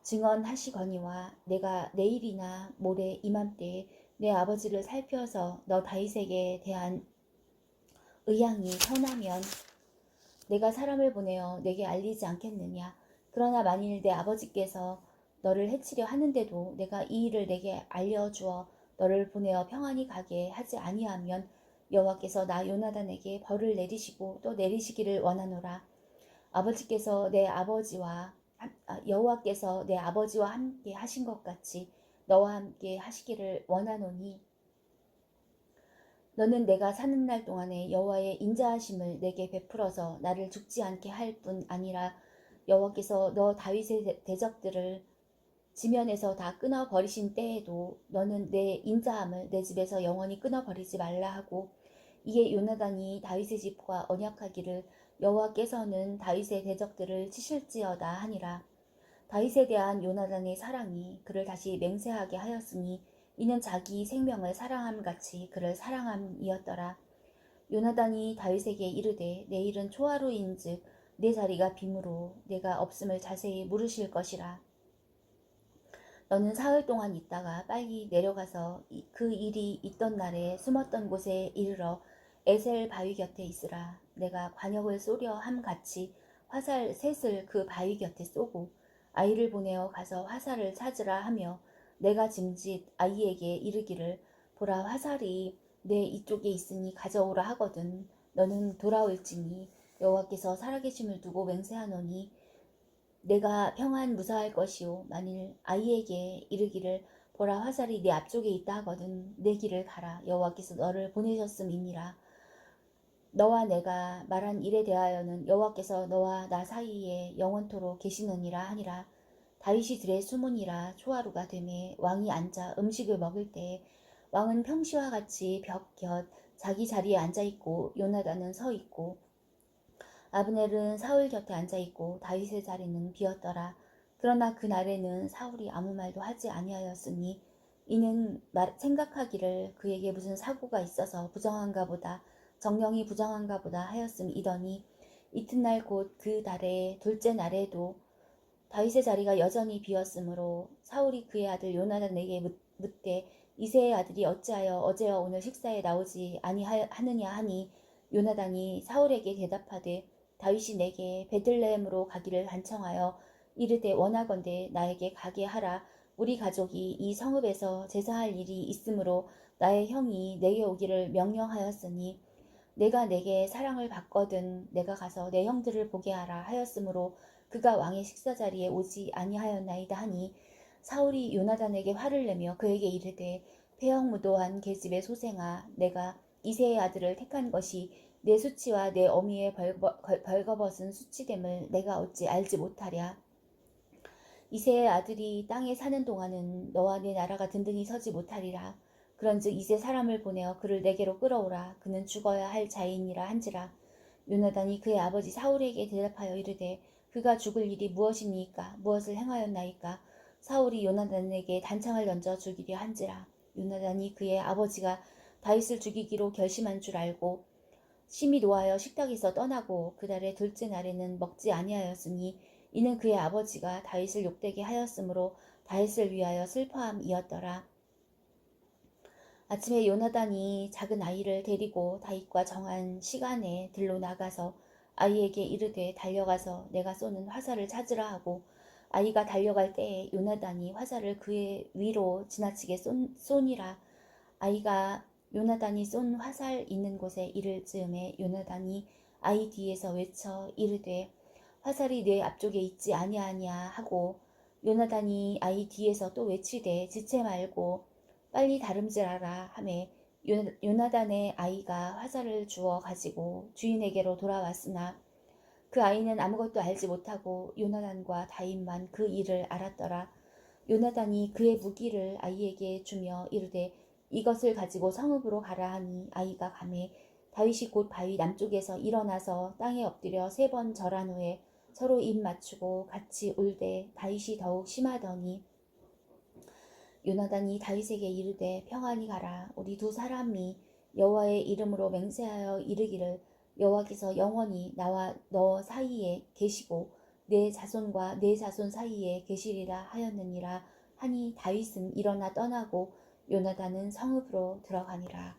증언하시거니와 내가 내일이나 모레 이맘때에 내 아버지를 살펴서 너 다윗에게 대한 의향이 선하면 내가 사람을 보내어 내게 알리지 않겠느냐. 그러나 만일 내 아버지께서 너를 해치려 하는데도 내가 이 일을 내게 알려주어 너를 보내어 평안히 가게 하지 아니하면 여호와께서 나 요나단에게 벌을 내리시고 또 내리시기를 원하노라. 여호와께서 내 아버지와 함께 하신 것 같이 너와 함께 하시기를 원하노니 너는 내가 사는 날 동안에 여호와의 인자하심을 내게 베풀어서 나를 죽지 않게 할 뿐 아니라 여호와께서 너 다윗의 대적들을 지면에서 다 끊어버리신 때에도 너는 내 인자함을 내 집에서 영원히 끊어버리지 말라 하고 이에 요나단이 다윗의 집과 언약하기를 여호와께서는 다윗의 대적들을 치실지어다 하니라. 다윗에 대한 요나단의 사랑이 그를 다시 맹세하게 하였으니 이는 자기 생명을 사랑함 같이 그를 사랑함이었더라. 요나단이 다윗에게 이르되 내일은 초하루인즉 내 자리가 빔으로 내가 없음을 자세히 물으실 것이라. 너는 사흘 동안 있다가 빨리 내려가서 그 일이 있던 날에 숨었던 곳에 이르러 에셀 바위 곁에 있으라. 내가 관역을 쏘려 함 같이 화살 셋을 그 바위 곁에 쏘고 아이를 보내어 가서 화살을 찾으라 하며 내가 짐짓 아이에게 이르기를 보라 화살이 내 이쪽에 있으니 가져오라 하거든 너는 돌아올지니 여호와께서 살아계심을 두고 맹세하노니 내가 평안 무사할 것이요 만일 아이에게 이르기를 보라 화살이 내 앞쪽에 있다 하거든 내 길을 가라 여호와께서 너를 보내셨음이니라 너와 내가 말한 일에 대하여는 여호와께서 너와 나 사이에 영원토록 계시느니라 하니라 다윗이 들에 수문이라 초하루가 되매 왕이 앉아 음식을 먹을 때 왕은 평시와 같이 벽 곁 자기 자리에 앉아 있고 요나단은 서 있고 아브넬은 사울 곁에 앉아 있고 다윗의 자리는 비었더라. 그러나 그날에는 사울이 아무 말도 하지 아니하였으니 이는 생각하기를 그에게 무슨 사고가 있어서 부정한가 보다 정령이 부정한가 보다 하였음이더니 이튿날 곧 그 달의 둘째 날에도 다윗의 자리가 여전히 비었으므로 사울이 그의 아들 요나단에게 묻되 이새의 아들이 어찌하여 어제와 오늘 식사에 나오지 아니하느냐 하니 요나단이 사울에게 대답하되 다윗이 내게 베들레헴으로 가기를 간청하여 이르되 원하건대 나에게 가게 하라 우리 가족이 이 성읍에서 제사할 일이 있으므로 나의 형이 내게 오기를 명령하였으니 내가 내게 사랑을 받거든 내가 가서 내 형들을 보게 하라 하였으므로 그가 왕의 식사 자리에 오지 아니하였나이다 하니 사울이 요나단에게 화를 내며 그에게 이르되 폐역무도한 계집의 소생아 내가 이새의 아들을 택한 것이 내 수치와 내 어미의 벌거벗은 수치됨을 내가 어찌 알지 못하랴. 이새의 아들이 땅에 사는 동안은 너와 내 나라가 든든히 서지 못하리라. 그런즉 이새 사람을 보내어 그를 내게로 끌어오라. 그는 죽어야 할 자인이라 한지라. 요나단이 그의 아버지 사울에게 대답하여 이르되 그가 죽을 일이 무엇입니까? 무엇을 행하였나이까? 사울이 요나단에게 단창을 던져 죽이려 한지라. 요나단이 그의 아버지가 다윗을 죽이기로 결심한 줄 알고 심히 노하여 식탁에서 떠나고 그달의 둘째 날에는 먹지 아니하였으니 이는 그의 아버지가 다윗을 욕되게 하였으므로 다윗을 위하여 슬퍼함이었더라. 아침에 요나단이 작은 아이를 데리고 다윗과 정한 시간에 들로 나가서 아이에게 이르되 달려가서 내가 쏘는 화살을 찾으라 하고 아이가 달려갈 때에 요나단이 화살을 그의 위로 지나치게 쏘니라. 아이가 요나단이 쏜 화살 있는 곳에 이를 즈음에 요나단이 아이 뒤에서 외쳐 이르되 화살이 내 앞쪽에 있지 아니하냐 하고 요나단이 아이 뒤에서 또 외치되 지체 말고 빨리 다름질하라 하매 요나단의 아이가 화살을 주워 가지고 주인에게로 돌아왔으나 그 아이는 아무것도 알지 못하고 요나단과 다윗만 그 일을 알았더라. 요나단이 그의 무기를 아이에게 주며 이르되 이것을 가지고 성읍으로 가라 하니 아이가 가매 다윗이 곧 바위 남쪽에서 일어나서 땅에 엎드려 3번 절한 후에 서로 입 맞추고 같이 울되 다윗이 더욱 심하더니 요나단이 다윗에게 이르되 평안히 가라. 우리 두 사람이 여호와의 이름으로 맹세하여 이르기를 여호와께서 영원히 나와 너 사이에 계시고 내 자손과 내 자손 사이에 계시리라 하였느니라 하니 다윗은 일어나 떠나고 요나단은 성읍으로 들어가니라.